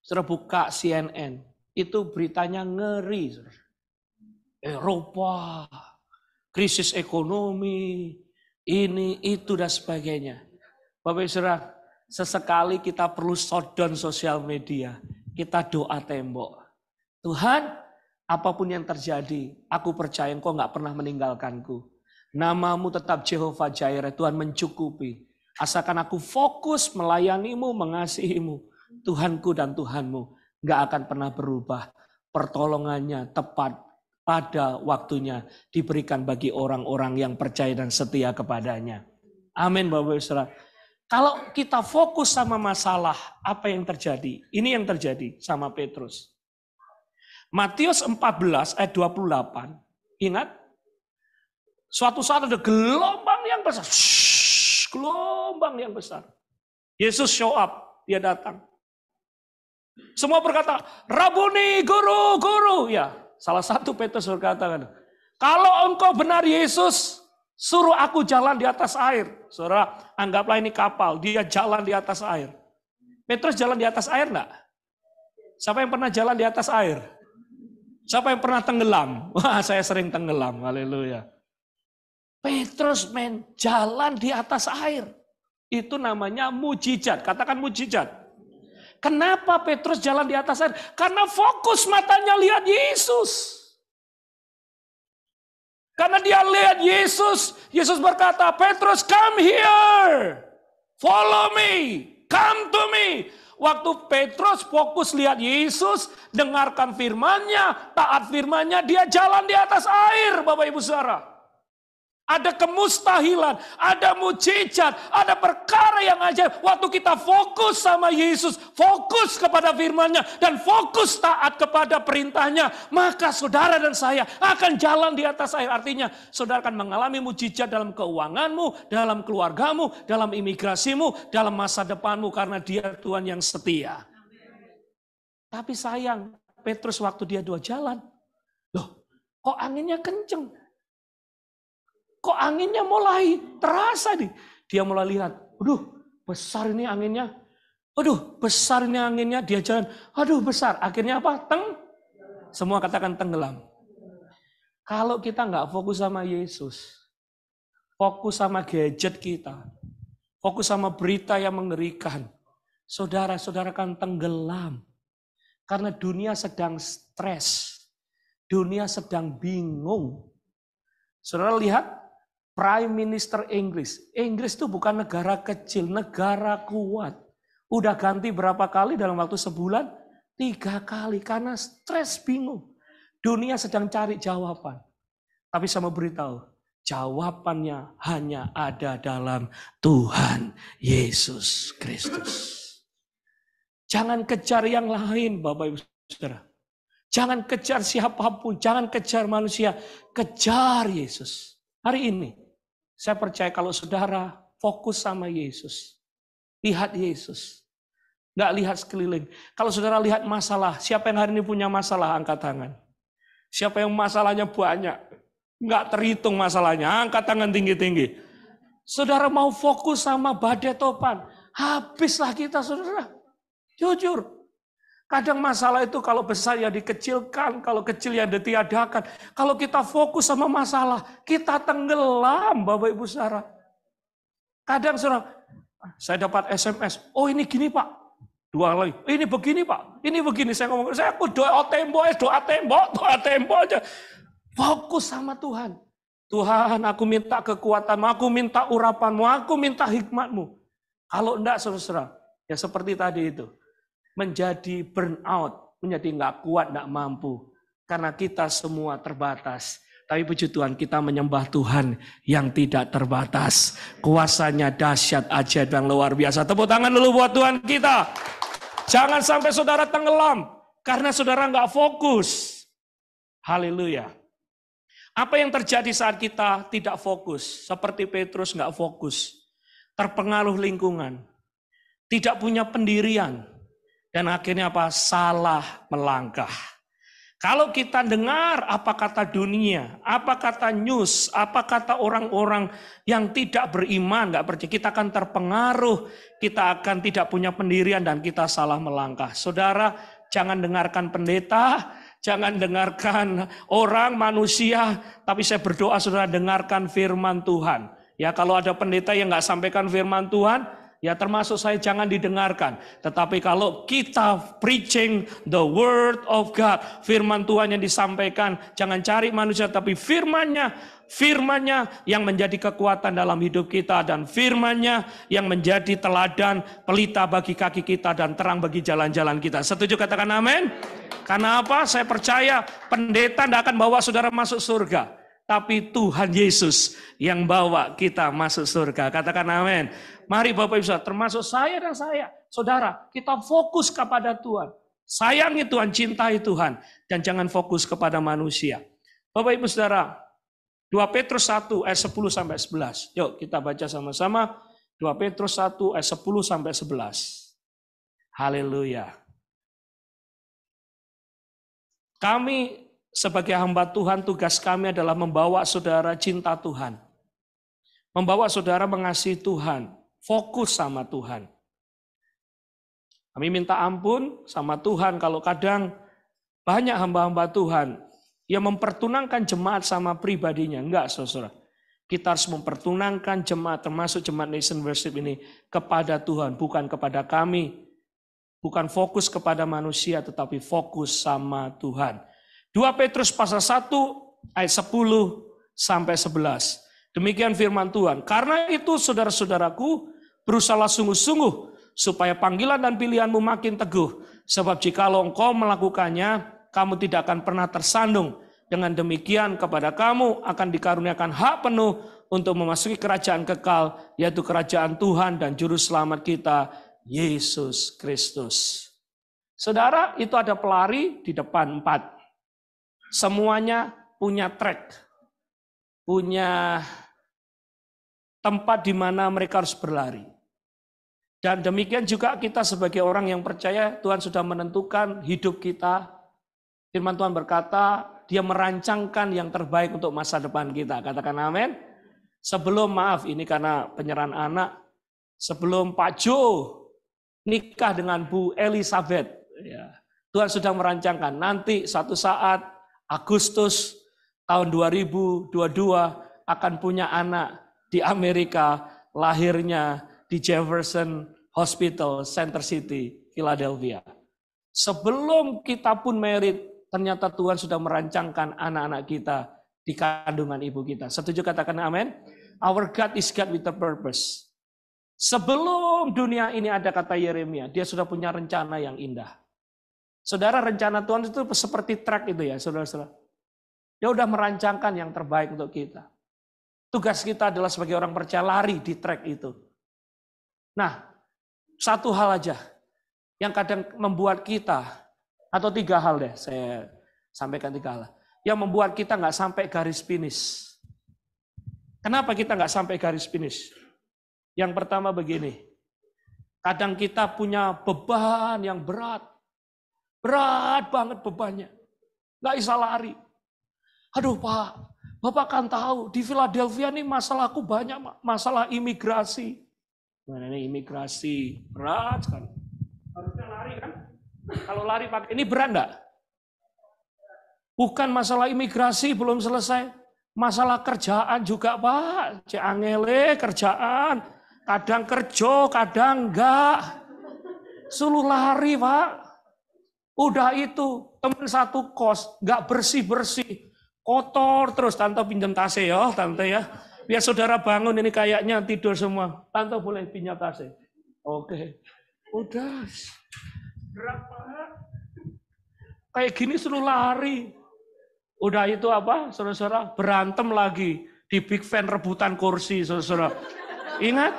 saudara buka CNN, itu beritanya ngeri. Saudara. Eropa, krisis ekonomi, ini, itu, dan sebagainya. Bapak Ibu Saudara, sesekali kita perlu shutdown sosial media. Kita doa tembok. Tuhan, apapun yang terjadi, aku percaya Engkau gak pernah meninggalkanku. Namamu tetap Jehovah Jireh, Tuhan mencukupi. Asalkan aku fokus melayanimu, mengasihimu. Tuhanku dan Tuhanmu gak akan pernah berubah. Pertolongannya tepat pada waktunya diberikan bagi orang-orang yang percaya dan setia kepadanya. Amin Bapak Ibu Saudara. Kalau kita fokus sama masalah, apa yang terjadi? Ini yang terjadi sama Petrus. Matius 14 ayat 28. Ingat? Suatu saat ada gelombang yang besar. Gelombang yang besar. Yesus show up, dia datang. Semua berkata, Rabuni, guru, guru. Ya, salah satu Petrus berkata, kalau engkau benar Yesus, suruh aku jalan di atas air. Saudara, anggaplah ini kapal, dia jalan di atas air. Petrus jalan di atas air enggak? Siapa yang pernah jalan di atas air? Siapa yang pernah tenggelam? Wah, saya sering tenggelam, haleluya. Petrus jalan di atas air. Itu namanya mujizat, katakan mujizat. Kenapa Petrus jalan di atas air? Karena fokus matanya lihat Yesus. Karena dia lihat Yesus, Yesus berkata, Petrus come here, follow me, come to me. Waktu Petrus fokus lihat Yesus, dengarkan firman-Nya, taat firman-Nya, dia jalan di atas air, Bapak Ibu Saudara. Ada kemustahilan, ada mujizat, ada perkara yang ajaib. Waktu kita fokus sama Yesus, fokus kepada firman-Nya, dan fokus taat kepada perintah-Nya, maka saudara dan saya akan jalan di atas air. Artinya, saudara akan mengalami mujizat dalam keuanganmu, dalam keluargamu, dalam imigrasimu, dalam masa depanmu, karena Dia Tuhan yang setia. Tapi sayang, Petrus waktu dia jalan, loh, kok anginnya kenceng? Kok anginnya mulai terasa nih? Dia mulai lihat, aduh besar ini anginnya. Aduh besar ini anginnya, dia jalan, aduh besar. Akhirnya apa? Semua katakan tenggelam. Kalau kita nggak fokus sama Yesus, fokus sama gadget kita, fokus sama berita yang mengerikan, saudara-saudara akan tenggelam. Karena dunia sedang stres, dunia sedang bingung. Saudara lihat, Prime Minister Inggris. Inggris itu bukan negara kecil, negara kuat. Udah ganti berapa kali dalam waktu sebulan? 3 kali karena stres bingung. Dunia sedang cari jawaban. Tapi saya mau beritahu, jawabannya hanya ada dalam Tuhan Yesus Kristus. Jangan kejar yang lain, Bapak Ibu Saudara. Jangan kejar siapapun, jangan kejar manusia, kejar Yesus. Hari ini, saya percaya kalau saudara fokus sama Yesus, lihat Yesus, nggak lihat sekeliling. Kalau saudara lihat masalah, siapa yang hari ini punya masalah, angkat tangan. Siapa yang masalahnya banyak, nggak terhitung masalahnya, angkat tangan tinggi-tinggi. Saudara mau fokus sama badai topan, habislah kita saudara. Jujur, kadang masalah itu kalau besar ya dikecilkan, kalau kecil ya ditiadakan. Kalau kita fokus sama masalah, kita tenggelam Bapak Ibu Saudara. Kadang saudara, saya dapat SMS, oh ini gini Pak. 2 lagi, ini begini Pak, ini begini. Saya ngomong, aku doa tembok aja. Fokus sama Tuhan. Tuhan, aku minta kekuatanmu, aku minta urapanmu, aku minta hikmatmu. Kalau enggak saudara, Ya seperti tadi itu. Menjadi burnout, menjadi nggak kuat, nggak mampu. Karena kita semua terbatas. Tapi puji Tuhan, kita menyembah Tuhan yang tidak terbatas. Kuasanya dahsyat, ajaib yang luar biasa. Tepuk tangan dulu buat Tuhan kita. Jangan sampai saudara tenggelam karena saudara nggak fokus. Haleluya. Apa yang terjadi saat kita tidak fokus? Seperti Petrus nggak fokus. Terpengaruh lingkungan. Tidak punya pendirian. Dan akhirnya apa? Salah melangkah. Kalau kita dengar apa kata dunia, apa kata news, apa kata orang-orang yang tidak beriman, nggak percaya, kita akan terpengaruh, kita akan tidak punya pendirian dan kita salah melangkah. Saudara, jangan dengarkan pendeta, jangan dengarkan orang, manusia, tapi saya berdoa saudara dengarkan firman Tuhan. Ya kalau ada pendeta yang nggak sampaikan firman Tuhan, ya termasuk saya jangan didengarkan. Tetapi kalau kita preaching the word of God, firman Tuhan yang disampaikan, jangan cari manusia tapi firman-Nya yang menjadi kekuatan dalam hidup kita dan firman-Nya yang menjadi teladan pelita bagi kaki kita dan terang bagi jalan-jalan kita. Setuju katakan amin? Karena apa? Saya percaya pendeta tidak akan bawa saudara masuk surga. Tapi Tuhan Yesus yang bawa kita masuk surga. Katakan amin. Mari Bapak Ibu Saudara, termasuk saya dan saya. Saudara, kita fokus kepada Tuhan. Sayangi Tuhan, cintai Tuhan. Dan jangan fokus kepada manusia. Bapak Ibu Saudara, 2 Petrus 1 ayat 10-11. Yuk kita baca sama-sama. 2 Petrus 1 ayat 10-11. Haleluya. Kami sebagai hamba Tuhan, tugas kami adalah membawa saudara cinta Tuhan. Membawa saudara mengasihi Tuhan. Fokus sama Tuhan. Kami minta ampun sama Tuhan kalau kadang banyak hamba-hamba Tuhan yang mempertunangkan jemaat sama pribadinya. Enggak, saudara. Kita harus mempertunangkan jemaat, termasuk jemaat Nation Worship ini, kepada Tuhan, bukan kepada kami. Bukan fokus kepada manusia, tetapi fokus sama Tuhan. 2 Petrus pasal 1 ayat 10-11. Demikian firman Tuhan. Karena itu saudara-saudaraku, berusahalah sungguh-sungguh supaya panggilan dan pilihanmu makin teguh. Sebab jikalau engkau melakukannya, kamu tidak akan pernah tersandung. Dengan demikian kepada kamu akan dikaruniakan hak penuh untuk memasuki kerajaan kekal, yaitu kerajaan Tuhan dan juru selamat kita, Yesus Kristus. Saudara, itu ada pelari di depan 4. Semuanya punya track, punya tempat di mana mereka harus berlari. Dan demikian juga kita sebagai orang yang percaya Tuhan sudah menentukan hidup kita. Firman Tuhan berkata, Dia merancangkan yang terbaik untuk masa depan kita. Katakan amin. Sebelum, maaf ini karena penyerahan anak, sebelum Pak Joe nikah dengan Bu Elizabeth, ya, Tuhan sudah merancangkan nanti suatu saat Agustus tahun 2022 akan punya anak di Amerika, lahirnya di Jefferson Hospital, Center City, Philadelphia. Sebelum kita pun married, ternyata Tuhan sudah merancangkan anak-anak kita di kandungan ibu kita. Setuju katakan amin? Our God is God with a purpose. Sebelum dunia ini ada, kata Yeremia, Dia sudah punya rencana yang indah. Saudara, rencana Tuhan itu seperti trek itu ya, saudara-saudara. Dia udah merancangkan yang terbaik untuk kita. Tugas kita adalah sebagai orang percaya lari di trek itu. Nah, satu hal aja yang kadang membuat kita, atau 3 hal deh, saya sampaikan 3 hal. Yang membuat kita nggak sampai garis finish. Kenapa kita nggak sampai garis finish? Yang pertama begini, kadang kita punya beban yang berat. Berat banget bebannya. Nggak bisa lari. Aduh Pak, Bapak kan tahu di Philadelphia nih masalahku banyak, masalah imigrasi. Mana ini imigrasi, berat sekali. Harusnya lari kan? Kalau lari pakai, ini berat enggak? Bukan masalah imigrasi belum selesai. Masalah kerjaan juga Pak. Angele kerjaan. Kadang kerja, kadang enggak. Suruh lari Pak. Udah itu, teman satu kos, nggak bersih-bersih, kotor terus. Tante pinjam tasnya ya, Tante ya. Biar saudara bangun ini kayaknya tidur semua. Tante boleh pinjam tasnya. Oke. Udah. Berapa? Kayak gini suruh lari. Udah itu apa, saudara-saudara? Berantem lagi di Big Fan rebutan kursi, saudara-saudara. Ingat?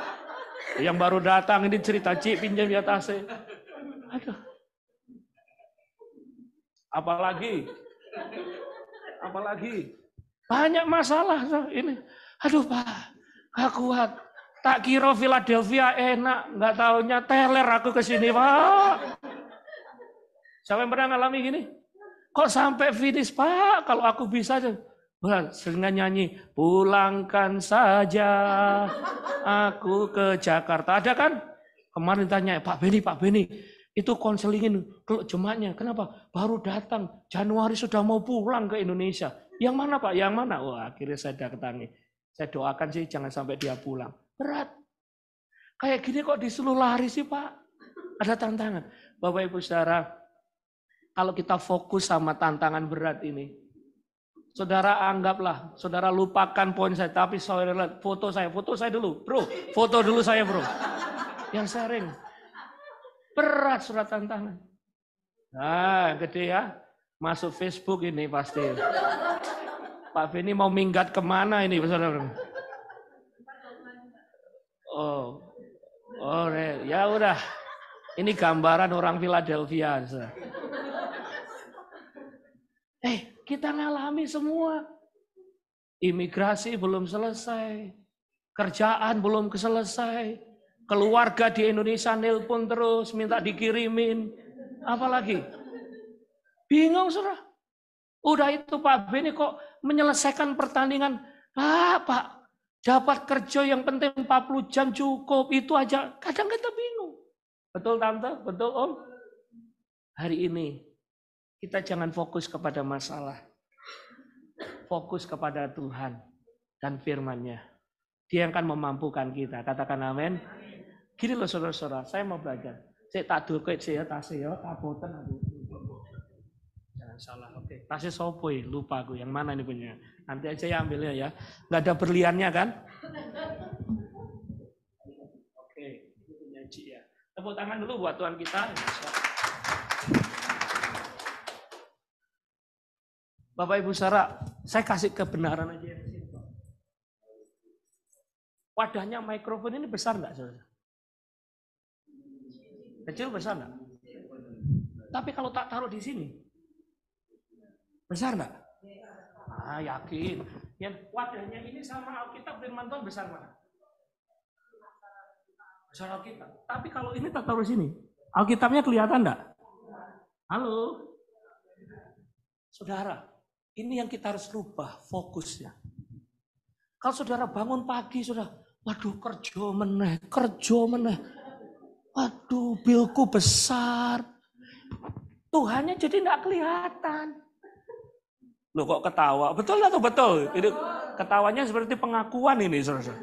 Yang baru datang ini cerita, Cik pinjam ya tasnya. Aduh. Apalagi? Banyak masalah ini. Aduh Pak, gak kuat. Tak kira Philadelphia enak, nggak taunya teler aku ke sini Pak. Siapa yang pernah ngalami gini? Kok sampai finish Pak? Kalau aku bisa dengan nyanyi, pulangkan saja aku ke Jakarta. Ada kan? Kemarin tanya, Pak Beni, itu konselingin kalau jemaatnya. Kenapa? Baru datang, Januari sudah mau pulang ke Indonesia. Yang mana Pak? Yang mana? Wah, akhirnya saya datangi. Saya doakan sih jangan sampai dia pulang. Berat. Kayak gini kok disuruh lari sih Pak? Ada tantangan. Bapak Ibu Saudara, kalau kita fokus sama tantangan berat ini, saudara anggaplah, saudara lupakan poin saya, tapi saudara foto saya dulu, bro, foto dulu saya bro, yang sharing, berat surat tantangan. Nah, gede ya, masuk Facebook ini pasti. Pak Beni mau minggat kemana ini, saudara? Ya udah, ini gambaran orang Philadelphia. Kita ngalami semua. Imigrasi belum selesai. Kerjaan belum selesai. Keluarga di Indonesia nelpon terus, minta dikirimin. Apalagi? Bingung, saudara. Udah itu Pak Beni kok menyelesaikan pertandingan. Pak, dapat kerja yang penting 40 jam cukup. Itu aja. Kadang kita bingung. Betul Tante? Betul Om? Hari ini kita jangan fokus kepada masalah. Fokus kepada Tuhan dan firman-Nya. Dia yang akan memampukan kita. Katakan amin. Gini loh saudara-saudara, saya mau belajar. Saya tak duket saya tasnya, kapoten aku. Jangan salah, oke. Tasnya sopoi, lupa aku. Yang mana ini punya? Nanti aja ya ambilnya ya. Nggak ada berliannya kan? Oke, ini punya Ci ya. Tepuk tangan dulu buat Tuhan kita. Bapak Ibu Saudara, saya kasih kebenaran aja yang simpel. Wadahnya mikrofon ini besar nggak, saudara? Kecil besar nggak? Tapi kalau tak taruh di sini, besar nggak? Yakin. Yang wadahnya ini sama Alkitab firman Tuhan besar mana? Besar Alkitab. Tapi kalau ini tak taruh di sini, Alkitabnya kelihatan nggak? Halo, saudara. Ini yang kita harus rubah fokusnya. Kalau saudara bangun pagi, saudara, waduh kerja meneh. Waduh bilku besar. Tuhannya jadi enggak kelihatan. Loh kok ketawa? Betul atau betul? Ini ketawanya seperti pengakuan ini, saudara.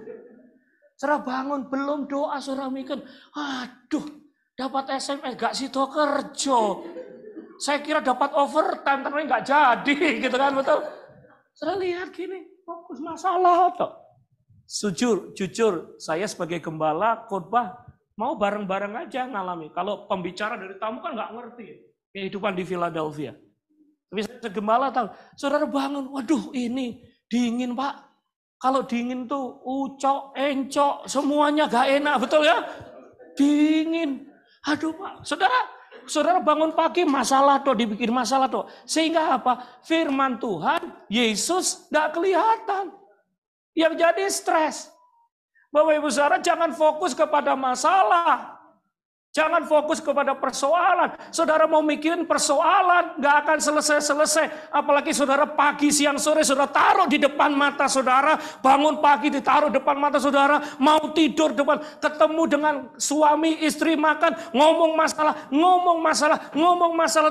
Saudara bangun, belum doa, saudara mikir, aduh dapat SMS gak situ kerja. Saya kira dapat overtime, tapi nggak jadi, gitu kan, betul? Saya lihat gini, fokus masalah, toh. Jujur, saya sebagai gembala, khotbah, mau bareng-bareng aja ngalami. Kalau pembicara dari tamu kan nggak ngerti kehidupan di Philadelphia. Tapi saya sebagai gembala tahu, saudara bangun, waduh ini dingin Pak. Kalau dingin tuh ucok, encok, semuanya gak enak, betul ya? Dingin. Aduh Pak, Saudara bangun pagi masalah toh, dibikin masalah toh. Sehingga apa? Firman Tuhan, Yesus gak kelihatan. Yang jadi stres. Bapak Ibu Saudara jangan fokus kepada masalah. Jangan fokus kepada persoalan. Saudara mau mikirin persoalan, gak akan selesai-selesai. Apalagi saudara pagi, siang, sore, saudara taruh di depan mata saudara. Bangun pagi ditaruh depan mata saudara. Mau tidur depan, ketemu dengan suami, istri makan. Ngomong masalah,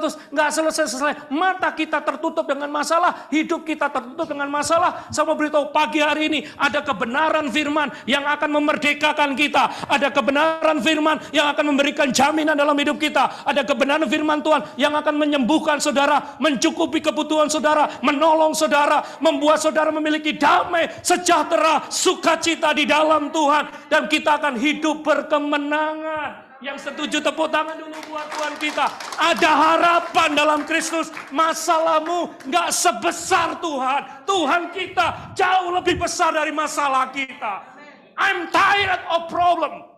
terus gak selesai-selesai. Mata kita tertutup dengan masalah, hidup kita tertutup dengan masalah. Saya mau beritahu pagi hari ini, ada kebenaran firman yang akan memerdekakan kita. Ada kebenaran firman yang akan memberikan jaminan dalam hidup kita. Ada kebenaran firman Tuhan yang akan menyembuhkan saudara, mencukupi kebutuhan saudara, menolong saudara, membuat saudara memiliki damai, sejahtera, sukacita di dalam Tuhan. Dan kita akan hidup berkemenangan. Yang setuju tepuk tangan dulu buat Tuhan kita. Ada harapan dalam Kristus. Masalahmu gak sebesar Tuhan. Tuhan kita jauh lebih besar dari masalah kita. I'm tired of problem.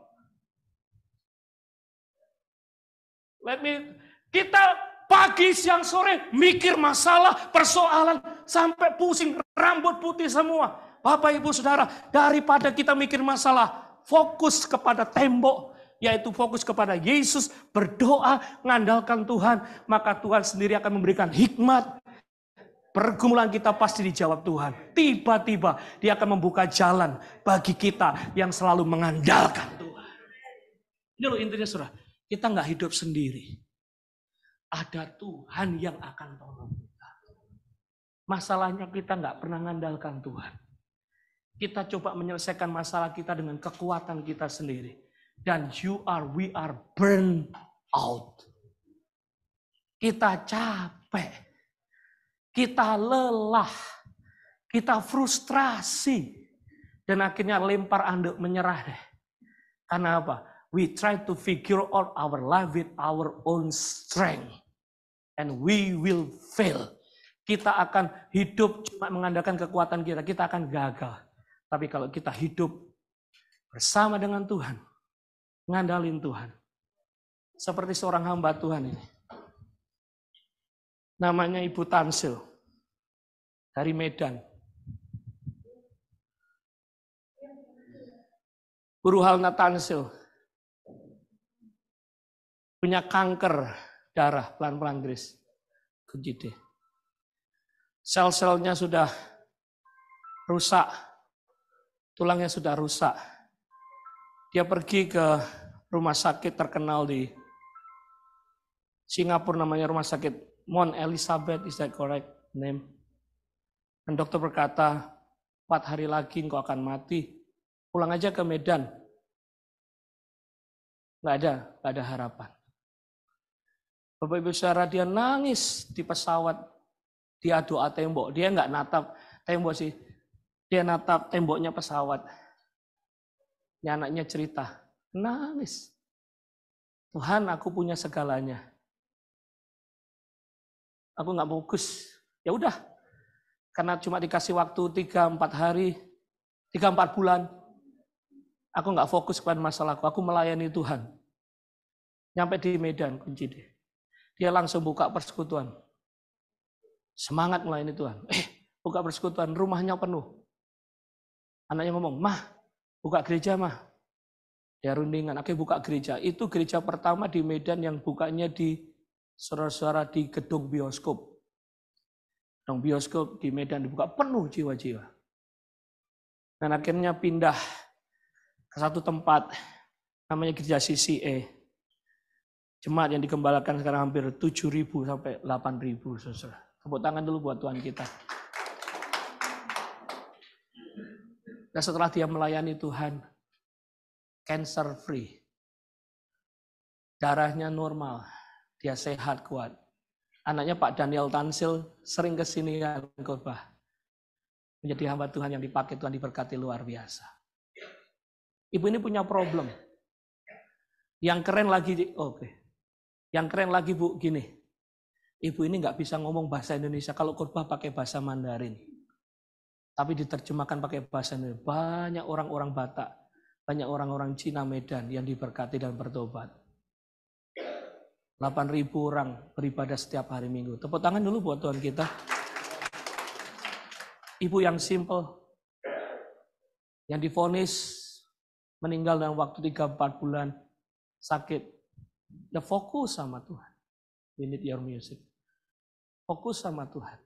Kita pagi, siang, sore mikir masalah, persoalan, sampai pusing, rambut putih semua. Bapak, Ibu, Saudara, daripada kita mikir masalah, fokus kepada tembok, yaitu fokus kepada Yesus, berdoa, mengandalkan Tuhan, maka Tuhan sendiri akan memberikan hikmat. Pergumulan kita pasti dijawab Tuhan. Tiba-tiba Dia akan membuka jalan bagi kita yang selalu mengandalkan Tuhan. Ini loh intinya, Saudara. Kita nggak hidup sendiri. Ada Tuhan yang akan tolong kita. Masalahnya kita nggak pernah mengandalkan Tuhan. Kita coba menyelesaikan masalah kita dengan kekuatan kita sendiri. Dan we are burned out. Kita capek. Kita lelah. Kita frustrasi. Dan akhirnya lempar anduk menyerah deh. Karena apa? We try to figure out our life with our own strength. And we will fail. Kita akan hidup cuma mengandalkan kekuatan kita. Kita akan gagal. Tapi kalau kita hidup bersama dengan Tuhan. Ngandalin Tuhan. Seperti seorang hamba Tuhan ini. Namanya Ibu Tansil. Dari Medan. Bu Ruhalna Tansil. Punya kanker darah pelan-pelan Grace. Kejide. Sel-selnya sudah rusak. Tulangnya sudah rusak. Dia pergi ke rumah sakit terkenal di Singapura, namanya rumah sakit Mount Elizabeth, is that correct name? Dan dokter berkata, 4 hari lagi engkau akan mati. Pulang aja ke Medan. Nggak ada harapan. Bapak Ibu Saudara, dia nangis di pesawat, dia doa tembok. Dia nggak natap tembok sih, dia natap temboknya pesawat. Ini anaknya cerita, nangis. Tuhan, aku punya segalanya. Aku nggak fokus. Ya udah, karena cuma dikasih waktu 3-4 hari, 3-4 bulan. Aku nggak fokus pada masalahku, aku melayani Tuhan. Nyampe di Medan, kunci deh. Dia langsung buka persekutuan. Semangat melayani Tuhan. Buka persekutuan, rumahnya penuh. Anaknya ngomong, "Mah, buka gereja, Mah." Dia rundingan, akhirnya buka gereja. Itu gereja pertama di Medan yang bukanya di saudara-saudara di gedung bioskop. Gedung bioskop di Medan dibuka penuh jiwa-jiwa. Dan akhirnya pindah ke satu tempat namanya gereja CCA. Jemaat yang dikembalakan sekarang hampir 7.000 sampai 8.000. Saudara. Tepuk tangan dulu buat Tuhan kita. Dan setelah dia melayani Tuhan, cancer free. Darahnya normal. Dia sehat, kuat. Anaknya Pak Daniel Tansil sering kesini khotbah. Menjadi hamba Tuhan yang dipakai Tuhan, diberkati luar biasa. Ibu ini punya problem. Yang keren lagi, Yang keren lagi Bu, gini. Ibu ini nggak bisa ngomong bahasa Indonesia kalau khotbah pakai bahasa Mandarin. Tapi diterjemahkan pakai bahasa Indonesia. Banyak orang-orang Batak, banyak orang-orang Cina Medan yang diberkati dan bertobat. 8.000 orang beribadah setiap hari Minggu. Tepuk tangan dulu buat Tuhan kita. Ibu yang simple, yang divonis meninggal dalam waktu 3-4 bulan, sakit. Ya fokus sama Tuhan. We need your music. Fokus sama Tuhan.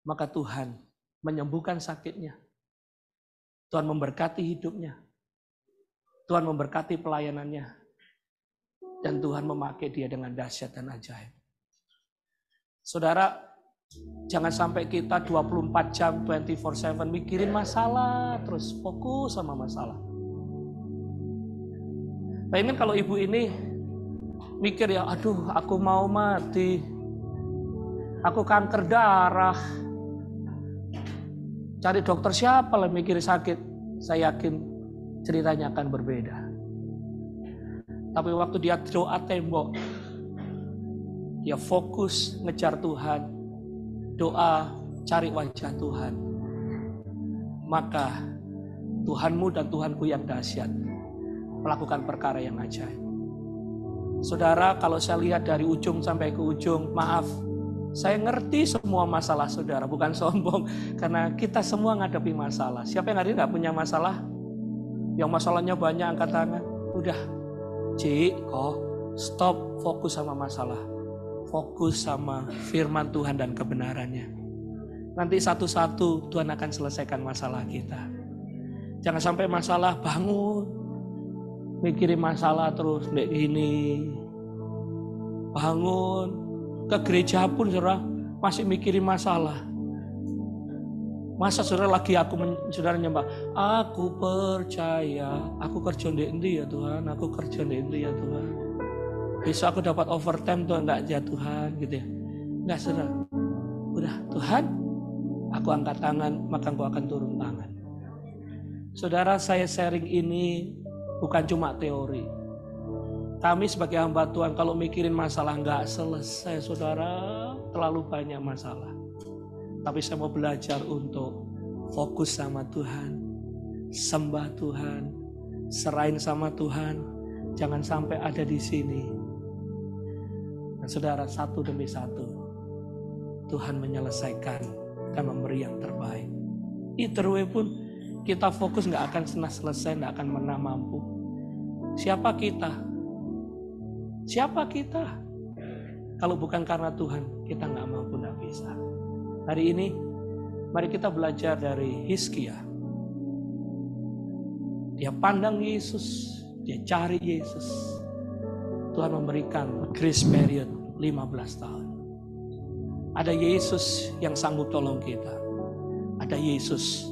Maka Tuhan menyembuhkan sakitnya. Tuhan memberkati hidupnya. Tuhan memberkati pelayanannya. Dan Tuhan memakai dia dengan dahsyat dan ajaib. Saudara, jangan sampai kita 24 jam, 24/7 mikirin masalah, terus fokus sama masalah. Bayangin kalau ibu ini mikir ya, aduh aku mau mati, aku kanker darah, cari dokter siapa lah mikir sakit. Saya yakin ceritanya akan berbeda. Tapi waktu dia doa tembok, dia fokus ngejar Tuhan, doa cari wajah Tuhan, maka Tuhanmu dan Tuhanku yang dahsyat melakukan perkara yang ajaib. Saudara, kalau saya lihat dari ujung sampai ke ujung, maaf, saya ngerti semua masalah saudara, bukan sombong, karena kita semua ngadepi masalah. Siapa yang hari ini gak punya masalah? Yang masalahnya banyak, angkat tangan. Udah, stop fokus sama masalah. Fokus sama firman Tuhan dan kebenarannya. Nanti satu-satu Tuhan akan selesaikan masalah kita. Jangan sampai masalah bangun, mikirin masalah terus, kayak gini. Bangun, ke gereja pun saudara masih mikirin masalah. Masa saudara lagi saudara nyembah, aku percaya, aku kerja di ya Tuhan, aku kerja di ya Tuhan. Besok aku dapat overtime Tuhan, enggak ya Tuhan, gitu ya. Enggak saudara. Udah Tuhan, aku angkat tangan, maka Engkau akan turun tangan. Saudara, saya sharing ini bukan cuma teori. Kami sebagai hamba Tuhan kalau mikirin masalah enggak selesai saudara, terlalu banyak masalah. Tapi saya mau belajar untuk fokus sama Tuhan, sembah Tuhan, serahin sama Tuhan. Jangan sampai ada di sini. Dan saudara, satu demi satu Tuhan menyelesaikan dan memberi yang terbaik. Either way pun kita fokus nggak akan selesai, nggak akan pernah mampu. Siapa kita? Siapa kita? Kalau bukan karena Tuhan, kita nggak mampu, nggak bisa. Hari ini, mari kita belajar dari Hizkia. Dia pandang Yesus, dia cari Yesus. Tuhan memberikan grace period 15 tahun. Ada Yesus yang sanggup tolong kita. Ada Yesus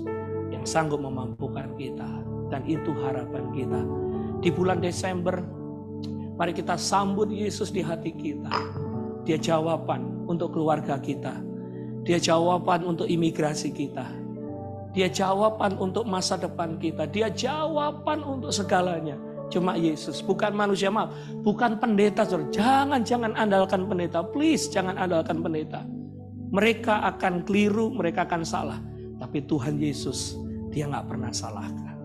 yang sanggup memampukan kita. Dan itu harapan kita. Di bulan Desember, mari kita sambut Yesus di hati kita. Dia jawaban untuk keluarga kita. Dia jawaban untuk imigrasi kita. Dia jawaban untuk masa depan kita. Dia jawaban untuk segalanya. Cuma Yesus, bukan manusia, maaf. Bukan pendeta. Jangan andalkan pendeta. Please, jangan andalkan pendeta. Mereka akan keliru, mereka akan salah. Tapi Tuhan Yesus, dia gak pernah salahkan.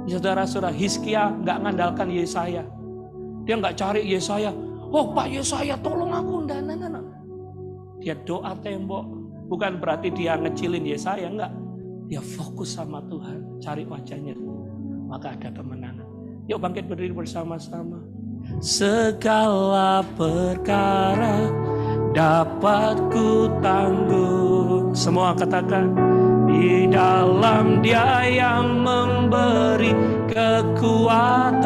Saudara-saudara, Hizkia gak ngandalkan Yesaya. Dia gak cari Yesaya. Oh Pak Yesaya, tolong aku. Nah. Dia doa tembok. Bukan berarti dia ngecilin Yesaya, enggak. Dia fokus sama Tuhan, cari wajahnya. Maka ada kemenangan. Yuk bangkit berdiri bersama-sama. Segala perkara dapat ku tanggung. Semua katakan, di dalam Dia yang memberi kekuatan.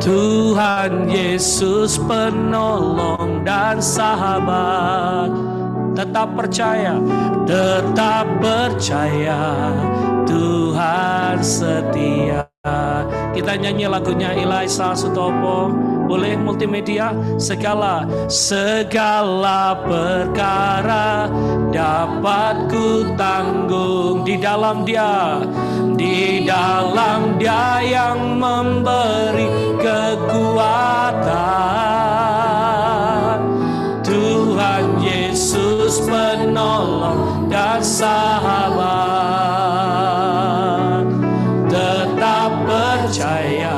Tuhan Yesus penolong dan sahabat. Tetap percaya Tuhan setia. Kita nyanyi lagunya Ilaisa Sutopo. Boleh multimedia. Segala perkara dapat ku tanggung di dalam Dia yang memberi kekuatan. Tuhan Yesus penolong dan sahabat. Tetap percaya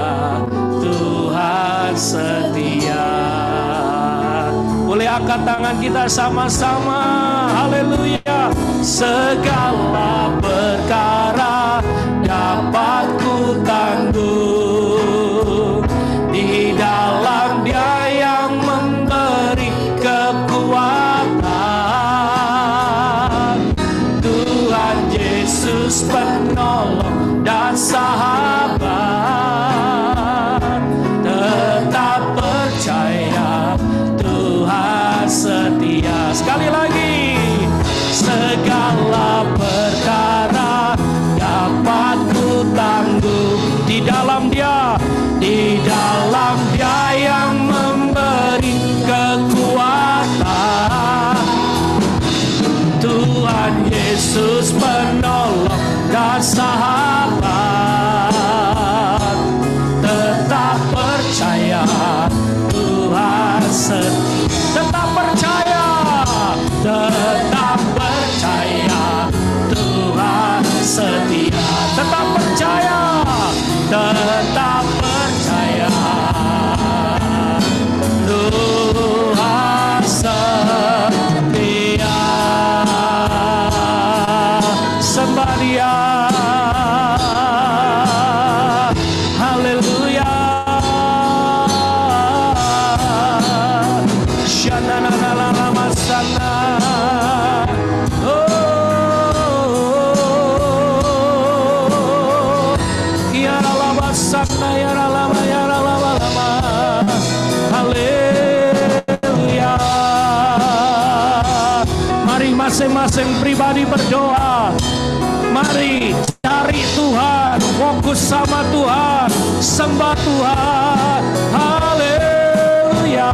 Tuhan setia. Boleh angkat tangan kita sama-sama. Haleluya. Segala perkara dapat ku tanggung di dalam Dia yang memberi kekuatan. Tuhan Yesus penolong dan sahabat. Tetap percaya Tuhan setia. Sekali lagi. Segala perkara dapat ku tanggung sana. Ya ralaba sana, ya ralaba, ya ralaba lama. Haleluya. Mari masing-masing pribadi berdoa. Mari cari Tuhan, fokus sama Tuhan, sembah Tuhan. Haleluya.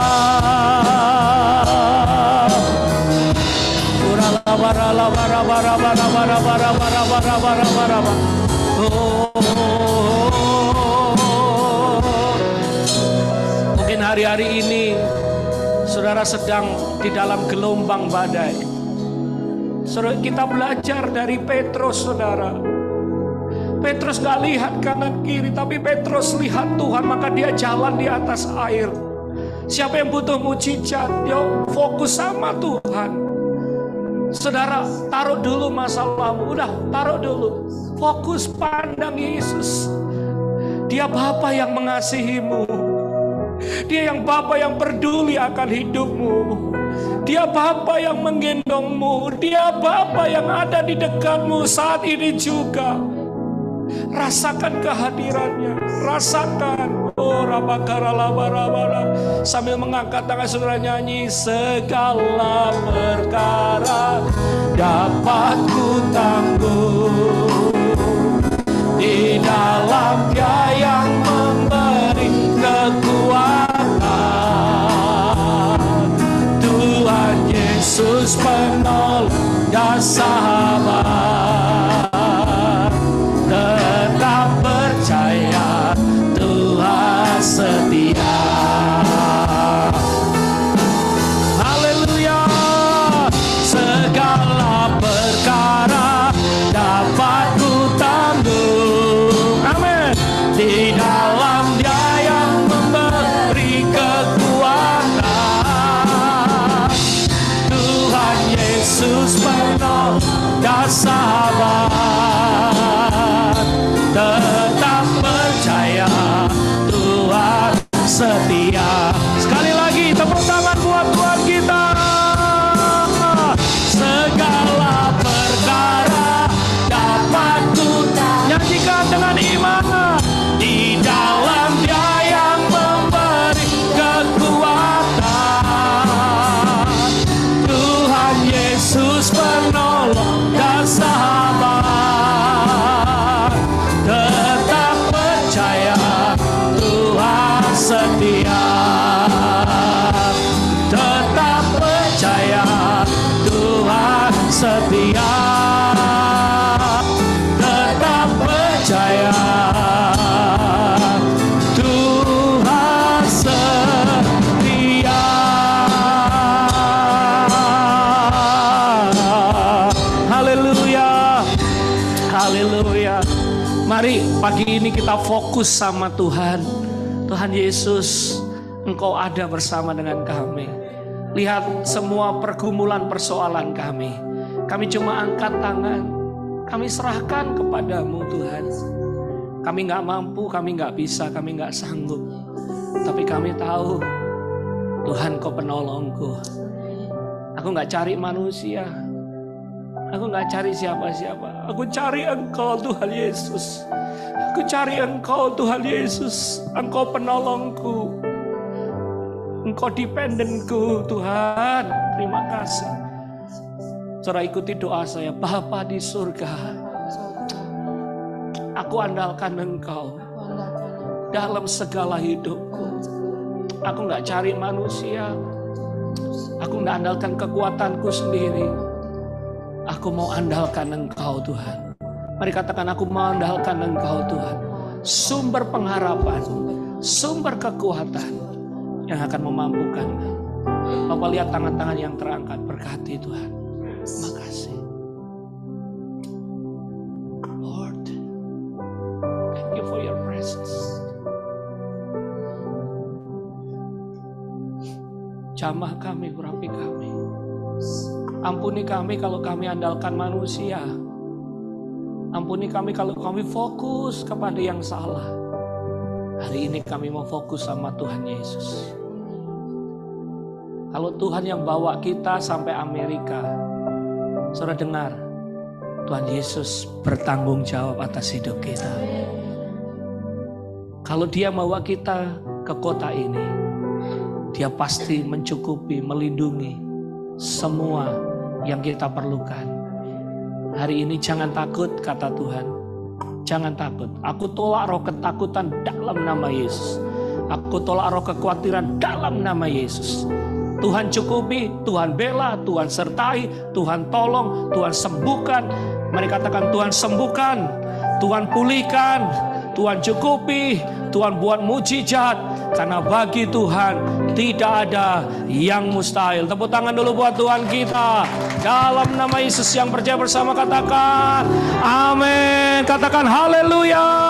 Mungkin hari-hari ini saudara sedang di dalam gelombang badai. Saudara, kita belajar dari Petrus, saudara. Petrus gak lihat kanan kiri, tapi Petrus lihat Tuhan, maka dia jalan di atas air. Siapa yang butuh mujizat, dia fokus sama Tuhan. Saudara, taruh dulu masalahmu, udah taruh dulu. Fokus pandang Yesus. Dia Bapa yang mengasihimu. Dia yang Bapa yang peduli akan hidupmu. Dia Bapa yang menggendongmu. Dia Bapa yang ada di dekatmu saat ini juga. Rasakan kehadirannya. Rasakan. Oh, rabakaralabarabara. Sambil mengangkat tangan saudara nyanyi. Segala perkara dapat ku tanggung di dalam Dia yang memberi kekuatan. Tuhan Yesus penolong dan sahabat. Tetap percaya Tuhan setia. Haleluya. Segala perkara dapat ku tanggung. Amin. Di dalam Dia yang memberi kekuatan. Tuhan Yesus penolong dan sahabat. Tetap percaya Tuhan setia. Sekali lagi tepuk tangan buat Tuhan kita. Segala perkara dapat ku nyanyikan dengan iman. Di dalam Dia yang memberi kekuatan. Tuhan Yesus penolong dan sahabat. Tetap percaya Tuhan setia. Tetap percaya Tuhan setia. Tetap percaya Tuhan setia. Haleluya. Haleluya. Mari pagi ini kita fokus sama Tuhan. Tuhan Yesus, Engkau ada bersama dengan kami. Lihat semua pergumulan persoalan kami. Kami cuma angkat tangan. Kami serahkan kepadamu Tuhan. Kami gak mampu, kami gak bisa, kami gak sanggup. Tapi kami tahu Tuhan Kau penolongku. Aku gak cari manusia. Aku gak cari siapa-siapa. Aku cari Engkau Tuhan Yesus. Aku cari Engkau Tuhan Yesus. Engkau penolongku. Engkau dependenku Tuhan. Terima kasih. Saudara ikuti doa saya. Bapa di surga, aku andalkan Engkau dalam segala hidupku. Aku gak cari manusia. Aku gak andalkan kekuatanku sendiri. Aku mau andalkan Engkau Tuhan. Mari katakan, aku mau andalkan Engkau Tuhan. Sumber pengharapan, sumber kekuatan yang akan memampukan. Bapak lihat tangan-tangan yang terangkat, berkati Tuhan. Terima kasih. Lord, thank you for your presence. Jamah kami, urapi kami. Ampuni kami kalau kami andalkan manusia. Ampuni kami kalau kami fokus kepada yang salah. Hari ini kami mau fokus sama Tuhan Yesus. Kalau Tuhan yang bawa kita sampai Amerika, saudara dengar, Tuhan Yesus bertanggung jawab atas hidup kita. Kalau Dia bawa kita ke kota ini, Dia pasti mencukupi, melindungi semua yang kita perlukan. Hari ini jangan takut, kata Tuhan. Jangan takut. Aku tolak roh ketakutan dalam nama Yesus. Aku tolak roh kekhawatiran dalam nama Yesus. Tuhan cukupi, Tuhan bela, Tuhan sertai, Tuhan tolong, Tuhan sembuhkan. Mari katakan, Tuhan sembuhkan, Tuhan pulihkan, Tuhan cukupi, Tuhan buat mujizat. Karena bagi Tuhan tidak ada yang mustahil. Tepuk tangan dulu buat Tuhan kita. Dalam nama Yesus, yang percaya bersama katakan amin. Katakan haleluya.